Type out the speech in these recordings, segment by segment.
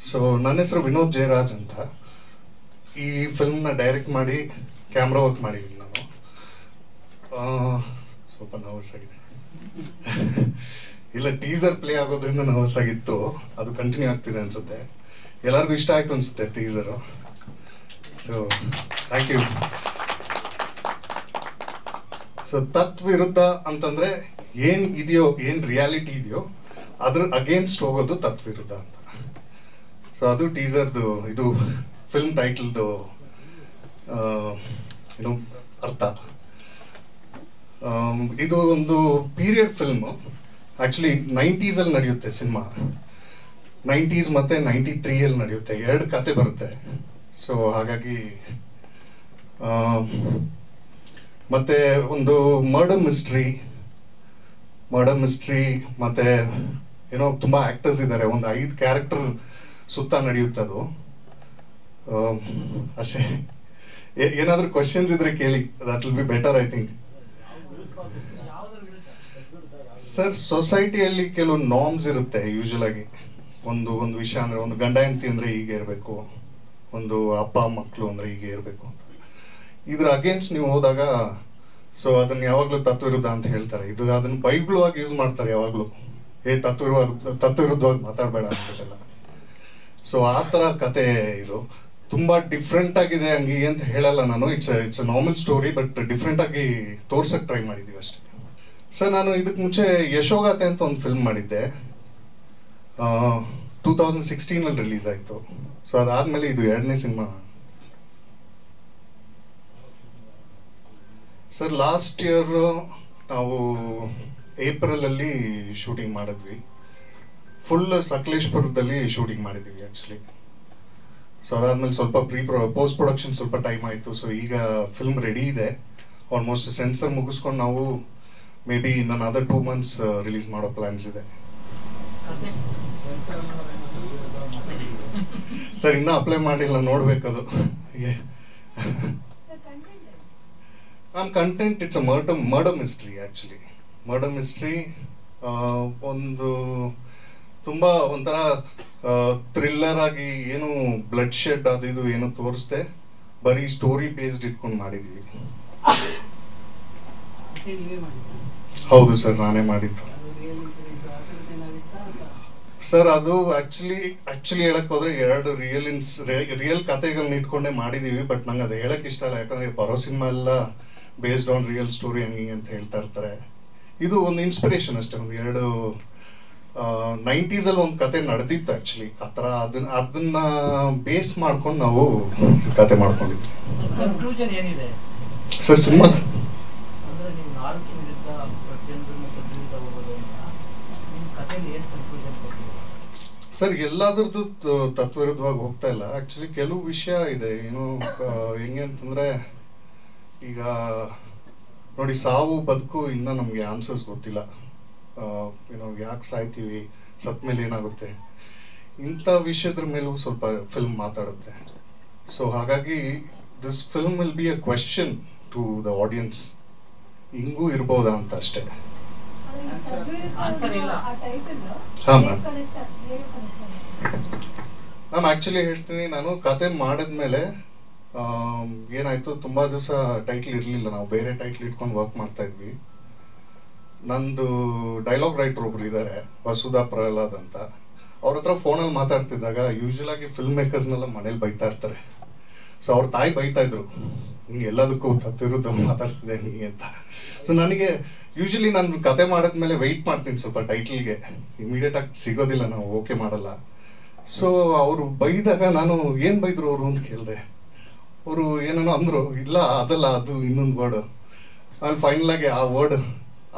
So ನನ್ನ ಹೆಸರು ವಿನೋದ್ ಜಯರಾಜ್ ಅಂತ. ಈ ಫಿಲ್ಮ್ನ ಡೈರೆಕ್ಟ್ ಮಾಡಿ ಕ್ಯಾಮ್ರಾ ವರ್ಕ್ ಮಾಡಿದ್ದೀನಿ ನಾನು. ಸ್ವಲ್ಪ ನರ್ವಸ್ ಆಗಿದೆ. ಇಲ್ಲ, ಟೀಸರ್ ಪ್ಲೇ ಆಗೋದ್ರಿಂದ ನರ್ವಸ್ ಆಗಿತ್ತು, ಅದು ಕಂಟಿನ್ಯೂ ಆಗ್ತಿದೆ ಅನ್ಸುತ್ತೆ. ಎಲ್ಲರಿಗೂ ಇಷ್ಟ ಆಯ್ತು ಅನ್ಸುತ್ತೆ teaser. So thank you. So ತತ್ವಿರುದ್ಧ ಅಂತಂದ್ರೆ ಏನ್ ಇದೆಯೋ, ಏನ್ ರಿಯಾಲಿಟಿ ಇದೆಯೋ ಅದ್ರ ಅಗೇನ್ಸ್ಟ್ ಹೋಗೋದು ತತ್ವಿರುದ್ಧ ಅಂತ. ಸೊ ಅದು ಟೀಸರ್ದು, ಇದು ಫಿಲ್ಮ್ ಟೈಟಲ್ದು ಏನು ಅರ್ಥ. ಇದು ಒಂದು ಪೀರಿಯಡ್ ಫಿಲ್ಮ್. ಆ್ಯಕ್ಚುಲಿ 90s ಅಲ್ಲಿ ನಡೆಯುತ್ತೆ ಸಿನಿಮಾ. 90s ಮತ್ತು 93 ನಡೆಯುತ್ತೆ. 2 ಕತೆ ಬರುತ್ತೆ. ಸೊ ಹಾಗಾಗಿ ಮತ್ತೆ ಒಂದು ಮರ್ಡರ್ ಮಿಸ್ಟ್ರಿ ಮತ್ತು ಏನೋ ತುಂಬ ಆ್ಯಕ್ಟರ್ಸ್ ಇದ್ದಾರೆ. ಒಂದು 5 ಕ್ಯಾರೆಕ್ಟರ್ ಸುತ್ತ ನಡೆಯುತ್ತೆ ಅದು. ಅಷ್ಟೇ. ಏನಾದರೂ ಕ್ವಶನ್ಸ್ ಇದ್ರೆ ಕೇಳಿ, that will be better I think. Sir, ಸೊಸೈಟಿಯಲ್ಲಿ ಕೆಲವು ನಾರ್ಮ್ಸ್ ಇರುತ್ತೆ ಯೂಶುವಲ್ ಆಗಿ. ಒಂದು ವಿಷಯ ಅಂದರೆ, ಒಂದು ಗಂಡ ಹೆಂಡತಿ ಅಂದರೆ ಹೀಗೆ ಇರಬೇಕು, ಒಂದು ಅಪ್ಪ ಮಕ್ಕಳು ಅಂದರೆ ಹೀಗೆ ಇರಬೇಕು ಅಂತ. ಇದ್ರ ಅಗೇನ್ಸ್ಟ್ ನೀವು ಹೋದಾಗ ಸೊ ಅದನ್ನು ಯಾವಾಗಲೂ ತತ್ವಿರುದ್ಧ ಅಂತ ಹೇಳ್ತಾರೆ. ಇದು ಅದನ್ನು ಬೈಗುಳವಾಗಿ ಯೂಸ್ ಮಾಡ್ತಾರೆ ಯಾವಾಗಲೂ. ತತ್ವಿರುದ್ಧವಾಗಿ ಮಾತಾಡಬೇಡ ಅಂತೆಲ್ಲ. ಸೊ ಆ ಥರ ಕತೆ ಇದು. ತುಂಬ ಡಿಫ್ರೆಂಟ್ ಆಗಿದೆ ಹಂಗೆ ಅಂತ ಹೇಳಲ್ಲ ನಾನು. It's normal story, but different ಆಗಿ ತೋರ್ಸಕ್ಕೆ ಟ್ರೈ ಮಾಡಿದ್ದೀವಿ ಅಷ್ಟೇ. ಸರ್, ನಾನು ಇದಕ್ಕೆ ಮುಂಚೆ ಯಶೋಗಾಥೆ ಅಂತ ಒಂದು ಫಿಲ್ಮ್ ಮಾಡಿದ್ದೆ. 2016 ರಿಲೀಸ್ ಆಯಿತು. ಸೊ ಅದಾದಮೇಲೆ ಇದು 2ನೇ ಸಿನಿಮಾ. ಸರ್, ಲಾಸ್ಟ್ ಇಯರ್ ನಾವು ಏಪ್ರಿಲಲ್ಲಿ ಶೂಟಿಂಗ್ ಮಾಡಿದ್ವಿ. ಫುಲ್ ಸಕಲೇಶ್ಪುರದಲ್ಲಿ ಶೂಟಿಂಗ್ ಮಾಡಿದ್ವಿ ಆ್ಯಕ್ಚುಲಿ. ಸೊ ಅದಾದಮೇಲೆ ಸ್ವಲ್ಪ ಪೋಸ್ಟ್ ಪ್ರೊಡಕ್ಷನ್ ಸ್ವಲ್ಪ ಟೈಮ್ ಆಯಿತು. ಸೊ ಈಗ ಫಿಲ್ಮ್ ರೆಡಿ ಇದೆ. ಆಲ್ಮೋಸ್ಟ್ ಸೆನ್ಸರ್ ಮುಗಿಸ್ಕೊಂಡು ನಾವು ಮೇ ಬಿ ಇನ್ನೊಂದು ಅದರ್ 2 months ರಿಲೀಸ್ ಮಾಡೋ ಪ್ಲ್ಯಾನ್ಸ್ ಇದೆ. ಸರ್, ಇನ್ನೂ ಅಪ್ಲೈ ಮಾಡಿಲ್ಲ, ನೋಡ್ಬೇಕದು. Content it's a murder mystery actually. Murder mystery ಒಂದು ತುಂಬ ಒಂಥರ ಥ್ರಿಲ್ಲರ್ ಆಗಿ, ಏನು ಬ್ಲಡ್ ಶೆಡ್ ಅದು ಇದು ಏನು ತೋರಿಸ್ದೆ, ಬರೀ ಸ್ಟೋರಿ ಬೇಸ್ಡ್ ಇಟ್ಕೊಂಡು ಮಾಡಿದ್ದೀವಿ. ಹೌದು ಸರ್, ನಾನೇ ಮಾಡಿದ್ದು. ಸರ್, ಅದು ಆ್ಯಕ್ಚುಲಿ ಹೇಳಕ್ ಹೋದ್ರೆ 2 ರಿಯಲ್ ಕಥೆಗಳನ್ನ ಇಟ್ಕೊಂಡೇ ಮಾಡಿದ್ದೀವಿ. ಬಟ್ ನಂಗೆ ಅದು ಹೇಳಕ್ ಇಷ್ಟ ಇಲ್ಲ, ಯಾಕಂದ್ರೆ ಬರೋ ಸಿನಿಮಾ ಎಲ್ಲ ಬೇಸ್ಡ್ ಆನ್ ರಿಯಲ್ ಸ್ಟೋರಿ ಹಂಗೆ ಅಂತ ಹೇಳ್ತಾ ಇರ್ತಾರೆ. ಇದು ಒಂದು ಇನ್ಸ್ಪಿರೇಷನ್ ಅಷ್ಟೇ. ಒಂದು 2 90s ಒಂದು ಕತೆ ನಡೆದಿತ್ತು ಆ್ಯಕ್ಚುಲಿ. ಆ ಥರ ಅದನ್ನ ಬೇಸ್ ಮಾಡ್ಕೊಂಡು ನಾವು ಕತೆ ಮಾಡ್ಕೊಂಡಿದ್ವಿ. ಸರ್, ಸಿನಿಮಾ ಸರ್ ಎಲ್ಲಾದ್ರದ್ದು ತತ್ವವಿರುದ್ಧವಾಗಿ ಹೋಗ್ತಾ ಇಲ್ಲ ಆ್ಯಕ್ಚುಲಿ. ಕೆಲವು ವಿಷಯ ಇದೆ, ಏನು ಹೆಂಗೆ ಅಂತಂದರೆ, ಈಗ ನೋಡಿ, ಸಾವು ಬದುಕು ಇನ್ನೂ ನಮಗೆ ಆನ್ಸರ್ಸ್ ಗೊತ್ತಿಲ್ಲ. ಯಾಕೆ ಸಾಯ್ತೀವಿ, ಸತ್ತ ಮೇಲೆ ಏನಾಗುತ್ತೆ, ಇಂಥ ವಿಷಯದ್ರ ಮೇಲೂ ಸ್ವಲ್ಪ ಫಿಲ್ಮ್ ಮಾತಾಡುತ್ತೆ. ಸೊ ಹಾಗಾಗಿ this film will be a question to the audience, ಹಿಂಗೂ ಇರ್ಬೋದಾ ಅಂತ ಅಷ್ಟೇ. ಹಾಂ ಮ್ಯಾಮ್. ಆ್ಯಕ್ಚುಲಿ ಹೇಳ್ತೀನಿ, ನಾನು ಕತೆ ಮಾಡಿದ್ಮೇಲೆ ಏನಾಯಿತು, ತುಂಬ ದಿವಸ ಟೈಟ್ಲ್ ಇರಲಿಲ್ಲ. ನಾವು ಬೇರೆ ಟೈಟ್ಲ್ ಇಟ್ಕೊಂಡು ವರ್ಕ್ ಮಾಡ್ತಾ ಇದ್ವಿ. ನಂದು ಡೈಲಾಗ್ ರೈಟರ್ ಒಬ್ರು ಇದ್ದಾರೆ, ವಸುಧಾ ಪ್ರಹ್ಲಾದ್ ಅಂತ. ಅವ್ರ ಹತ್ರ ಫೋನಲ್ಲಿ ಮಾತಾಡ್ತಿದ್ದಾಗ ಯೂಶುವಲ್ ಆಗಿ ಫಿಲ್ಮ್ ಮೇಕರ್ಸ್ನೆಲ್ಲ ಮನೇಲಿ ಬೈತಾ ಇರ್ತಾರೆ. ಸೊ ಅವ್ರ ತಾಯಿ ಬೈತಾ ಇದ್ರು, ಹಿಂಗೆ ಎಲ್ಲದಕ್ಕೂ ತತ್ತಿರುದ್ದ ಮಾತಾಡ್ತಿದ್ದೆ ಹಿಂಗೆ ಅಂತ. ಸೊ ನನಗೆ ಯೂಶಲಿ ನಾನು ಕತೆ ಮಾಡಿದ್ಮೇಲೆ ವೆಯ್ಟ್ ಮಾಡ್ತೀನಿ ಸ್ವಲ್ಪ ಟೈಟ್ಲಿಗೆ. ಇಮಿಡಿಯೇಟಾಗಿ ಸಿಗೋದಿಲ್ಲ, ನಾವು ಓಕೆ ಮಾಡಲ್ಲ. ಸೊ ಅವರು ಬೈದಾಗ ನಾನು ಏನು ಬೈದ್ರು ಅವರು ಅಂತ ಕೇಳಿದೆ. ಅವರು ಏನೋ ಅಂದರು, ಇಲ್ಲ ಅದಲ್ಲ, ಅದು ಇನ್ನೊಂದು ವರ್ಡ್. ಆಮೇಲೆ ಫೈನಲ್ ಆಗಿ ಆ ವರ್ಡ್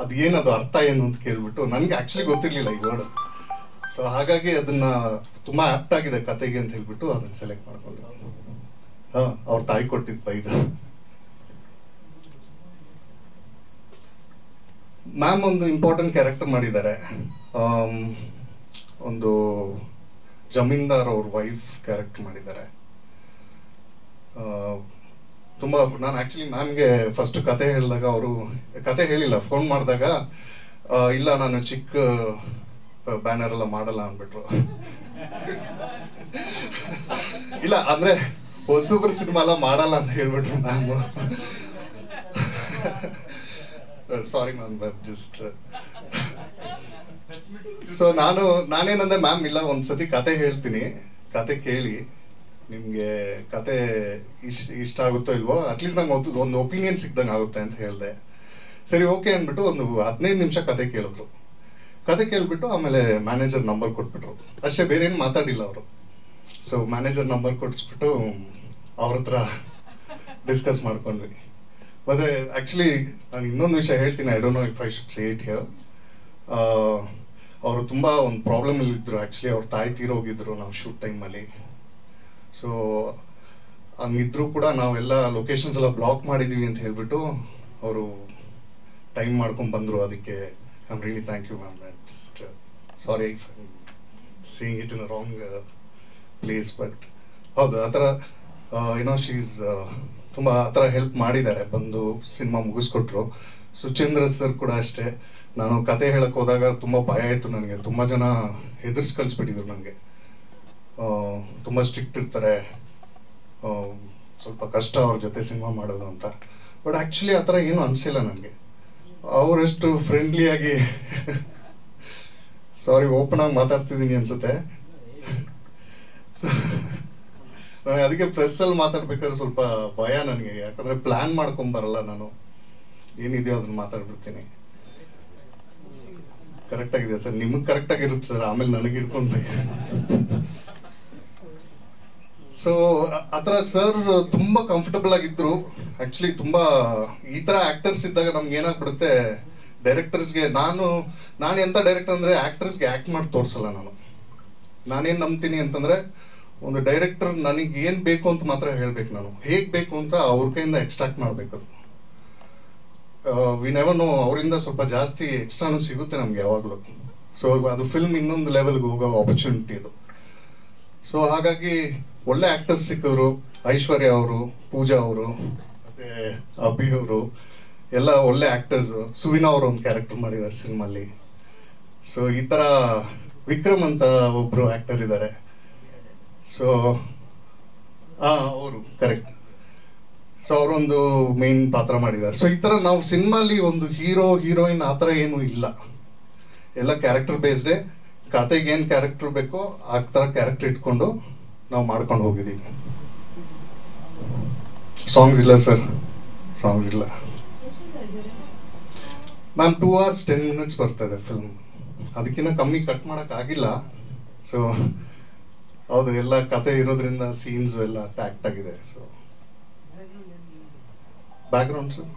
ಅದು ಏನದು ಅರ್ಥ ಏನು ಅಂತ ಕೇಳ್ಬಿಟ್ಟು, ನನಗೆ ಆ್ಯಕ್ಚುಲಿ ಗೊತ್ತಿರಲಿಲ್ಲ ಈ ವರ್ಡ್. ಸೊ ಹಾಗಾಗಿ ಅದನ್ನು ತುಂಬ ಆ್ಯಪ್ಟ್ ಆಗಿದೆ ಕತೆಗೆ ಅಂತ ಹೇಳ್ಬಿಟ್ಟು ಅದನ್ನು ಸೆಲೆಕ್ಟ್ ಮಾಡ್ಕೊಂಡೆ. ಹಾಂ, ಅವ್ರ ತಾಯಿ ಕೊಟ್ಟಿದ್ದು ಬೈದು. ಮ್ಯಾಮ್ ಒಂದು ಇಂಪಾರ್ಟೆಂಟ್ ಕ್ಯಾರೆಕ್ಟರ್ ಮಾಡಿದ್ದಾರೆ. ಒಂದು ಜಮೀನ್ದಾರ್ ಅವ್ರ ವೈಫ್ ಕ್ಯಾರೆಕ್ಟರ್ ಮಾಡಿದ್ದಾರೆ. ತುಂಬ ನಾನು ಆ್ಯಕ್ಚುಲಿ ಮ್ಯಾಮ್ಗೆ ಫಸ್ಟ್ ಕತೆ ಹೇಳಿದಾಗ, ಅವರು ಕತೆ ಹೇಳಿಲ್ಲ, ಫೋನ್ ಮಾಡಿದಾಗ ಇಲ್ಲ ನಾನು ಚಿಕ್ಕ ಬ್ಯಾನರ್ ಎಲ್ಲ ಮಾಡಲ್ಲ ಅಂದ್ಬಿಟ್ರು. ಇಲ್ಲ ಅಂದರೆ ಹೊಸಬ್ರು ಸಿನಿಮಾ ಎಲ್ಲ ಮಾಡಲ್ಲ ಅಂತ ಹೇಳ್ಬಿಟ್ರು ma'am. Sorry ma'am, just so ನಾನೇನಂದೆ ಮ್ಯಾಮ್, ಇಲ್ಲ ಒಂದ್ಸತಿ ಕತೆ ಹೇಳ್ತೀನಿ, ಕತೆ ಕೇಳಿ ನಿಮಗೆ ಕತೆ ಇಷ್ಟ ಆಗುತ್ತೋ ಇಲ್ವೋ, ಅಟ್ಲೀಸ್ಟ್ ನಂಗೆ ಒಂದು ಒಪಿನಿಯನ್ ಸಿಕ್ದಂಗೆ ಆಗುತ್ತೆ ಅಂತ ಹೇಳಿದೆ. ಸರಿ ಓಕೆ ಅಂದ್ಬಿಟ್ಟು ಒಂದು 15 ನಿಮಿಷ ಕತೆ ಕೇಳಿದ್ರು. ಕತೆ ಕೇಳಿಬಿಟ್ಟು ಆಮೇಲೆ ಮ್ಯಾನೇಜರ್ ನಂಬರ್ ಕೊಟ್ಬಿಟ್ರು ಅಷ್ಟೇ, ಬೇರೆ ಏನು ಮಾತಾಡಿಲ್ಲ ಅವರು. ಸೊ ಮ್ಯಾನೇಜರ್ ನಂಬರ್ ಕೊಡಿಸ್ಬಿಟ್ಟು ಅವ್ರ ಹತ್ರ ಡಿಸ್ಕಸ್ ಮಾಡ್ಕೊಂಡ್ವಿ. ಮತ್ತು ಆ್ಯಕ್ಚುಲಿ ನಾನು ಇನ್ನೊಂದು ವಿಷಯ ಹೇಳ್ತೀನಿ, I don't know if I should say it here. ಅವರು ತುಂಬ ಒಂದು ಪ್ರಾಬ್ಲಮಲ್ಲಿದ್ದರು. ಆ್ಯಕ್ಚುಲಿ ಅವ್ರ ತಾಯಿ ತೀರೋಗಿದ್ರು ನಾವು ಶೂಟ್ ಟೈಮಲ್ಲಿ. ಸೊ ಹಂಗಿದ್ರು ಕೂಡ ನಾವೆಲ್ಲ ಲೊಕೇಶನ್ಸ್ ಎಲ್ಲ ಬ್ಲಾಕ್ ಮಾಡಿದ್ದೀವಿ ಅಂತ ಹೇಳ್ಬಿಟ್ಟು ಅವರು ಟೈಮ್ ಮಾಡ್ಕೊಂಡು ಬಂದರು. ಅದಕ್ಕೆ I am really thank you ma'am. Just sorry if I am seeing it in a wrong place, but ಹೌದು ಆ ಥರ ಏನೋ ಶೀಸ್ ತುಂಬ ಆ ಥರ ಹೆಲ್ಪ್ ಮಾಡಿದ್ದಾರೆ, ಬಂದು ಸಿನಿಮಾ ಮುಗಿಸ್ಕೊಟ್ರು. ಸುಚೇಂದ್ರ ಸರ್ ಕೂಡ ಅಷ್ಟೇ. ನಾನು ಕತೆ ಹೇಳಕ್ಕೆ ಹೋದಾಗ ತುಂಬ ಭಯ ಆಯಿತು ನನಗೆ. ತುಂಬ ಜನ ಹೆದರ್ಸಿ ಕಳಿಸ್ಬಿಟ್ಟಿದ್ರು ನನಗೆ, ತುಂಬ ಸ್ಟ್ರಿಕ್ಟ್ ಇರ್ತಾರೆ, ಸ್ವಲ್ಪ ಕಷ್ಟ ಅವ್ರ ಜೊತೆ ಸಿನಿಮಾ ಮಾಡೋದು ಅಂತ. ಬಟ್ ಆ್ಯಕ್ಚುಲಿ ಆ ಥರ ಏನೂ ಅನಿಸಿಲ್ಲ ನನಗೆ. ಅವರೆಷ್ಟು ಫ್ರೆಂಡ್ಲಿಯಾಗಿ ಸಾರಿ ಓಪನ್ ಆಗಿ ಮಾತಾಡ್ತಿದ್ದೀನಿ ಅನ್ಸುತ್ತೆ. ನನಗೆ ಅದಕ್ಕೆ ಪ್ರೆಸ್ಸಲ್ಲಿ ಮಾತಾಡ್ಬೇಕಾದ್ರೆ ಸ್ವಲ್ಪ ಭಯ ನನಗೆ, ಯಾಕಂದರೆ ಪ್ಲ್ಯಾನ್ ಮಾಡ್ಕೊಂಬರಲ್ಲ ನಾನು, ಏನಿದೆಯೋ ಅದನ್ನು ಮಾತಾಡ್ಬಿಡ್ತೀನಿ. ಕರೆಕ್ಟಾಗಿದೆ ಸರ್, ನಿಮಗೆ ಕರೆಕ್ಟಾಗಿರುತ್ತೆ ಸರ್, ಆಮೇಲೆ ನನಗೆ ಹಿಡ್ಕೊಂಡ್ಬೇಕು. ಸೊ ಆ ಥರ ಸರ್ ತುಂಬ ಕಂಫರ್ಟಬಲ್ ಆಗಿದ್ದರು. ಆ್ಯಕ್ಚುಲಿ ತುಂಬ ಈ ಥರ ಆ್ಯಕ್ಟರ್ಸ್ ಇದ್ದಾಗ ನಮ್ಗೆ ಏನಾಗ್ಬಿಡುತ್ತೆ, ಡೈರೆಕ್ಟರ್ಸ್ಗೆ ನಾನು ಎಂಥ ಡೈರೆಕ್ಟರ್ ಅಂದರೆ ಆ್ಯಕ್ಟರ್ಸ್ಗೆ ಆ್ಯಕ್ಟ್ ಮಾಡಿ ತೋರಿಸಲ್ಲ ನಾನು. ನಾನೇನು ನಂಬ್ತೀನಿ ಅಂತಂದರೆ, ಒಂದು ಡೈರೆಕ್ಟರ್ ನನಗೆ ಏನು ಬೇಕು ಅಂತ ಮಾತ್ರ ಹೇಳಬೇಕು, ನಾನು ಹೇಗೆ ಬೇಕು ಅಂತ ಅವ್ರ ಕೈಯಿಂದ ಎಕ್ಸ್ಟ್ರಾಕ್ಟ್ ಮಾಡಬೇಕದು. ವಿ ನೆವರ್ ನೋ, ಅವರಿಂದ ಸ್ವಲ್ಪ ಜಾಸ್ತಿ ಎಕ್ಸ್ಟ್ರಾನು ಸಿಗುತ್ತೆ ನಮ್ಗೆ ಯಾವಾಗಲೂ. ಸೊ ಅದು ಫಿಲ್ಮ್ ಇನ್ನೊಂದು ಲೆವೆಲ್ಗೆ ಹೋಗೋ ಆಪರ್ಚುನಿಟಿ ಇದು. ಸೊ ಹಾಗಾಗಿ ಒಳ್ಳೆ ಆ್ಯಕ್ಟರ್ಸ್ ಸಿಕ್ಕಿದ್ರು. ಐಶ್ವರ್ಯ ಅವರು, ಪೂಜಾ ಅವರು, ಮತ್ತು ಅಭಿ ಅವರು ಎಲ್ಲ ಒಳ್ಳೆ ಆ್ಯಕ್ಟರ್ಸು. ಸುವಿನಾ ಅವರು ಒಂದು ಕ್ಯಾರೆಕ್ಟರ್ ಮಾಡಿದ್ದಾರೆ ಸಿನಿಮಾಲಿ. ಸೊ ಈ ಥರ ವಿಕ್ರಮ್ ಅಂತ ಒಬ್ಬರು ಆ್ಯಕ್ಟರ್ ಇದ್ದಾರೆ. ಸೊ ಅವರು ಕರೆಕ್ಟ್. ಸೊ ಅವರೊಂದು ಮೇನ್ ಪಾತ್ರ ಮಾಡಿದ್ದಾರೆ. ಸೊ ಈ ಥರ ನಾವು ಸಿನಿಮಾಲಿ ಒಂದು ಹೀರೋ ಹೀರೋಯಿನ್ ಆ ಥರ ಏನೂ ಇಲ್ಲ, ಎಲ್ಲ ಕ್ಯಾರೆಕ್ಟರ್ ಬೇಸ್ಡೇ. ಕತೆಗೆ ಏನು ಕ್ಯಾರೆಕ್ಟರ್ ಬೇಕೋ ಆ ಥರ ಕ್ಯಾರೆಕ್ಟರ್ ಇಟ್ಕೊಂಡು ನಾವು ಮಾಡ್ಕೊಂಡು ಹೋಗಿದ್ದೀವಿ. ಸಾಂಗ್ಸ್ ಇಲ್ಲ ಸರ್, ಸಾಂಗ್ಸ್ ಇಲ್ಲ ಮ್ಯಾಮ್. 2 hours 10 minutes ಬರ್ತದೆ ಫಿಲ್ಮ್, ಅದಕ್ಕಿಂತ ಕಮ್ಮಿ ಕಟ್ ಮಾಡೋಕ್ಕಾಗಿಲ್ಲ. ಸೊ ಹೌದು, ಎಲ್ಲ ಕತೆ ಇರೋದ್ರಿಂದ ಸೀನ್ಸ್ ಎಲ್ಲ ಟ್ಯಾಕ್ಟ್ ಆಗಿದೆ. So background sir,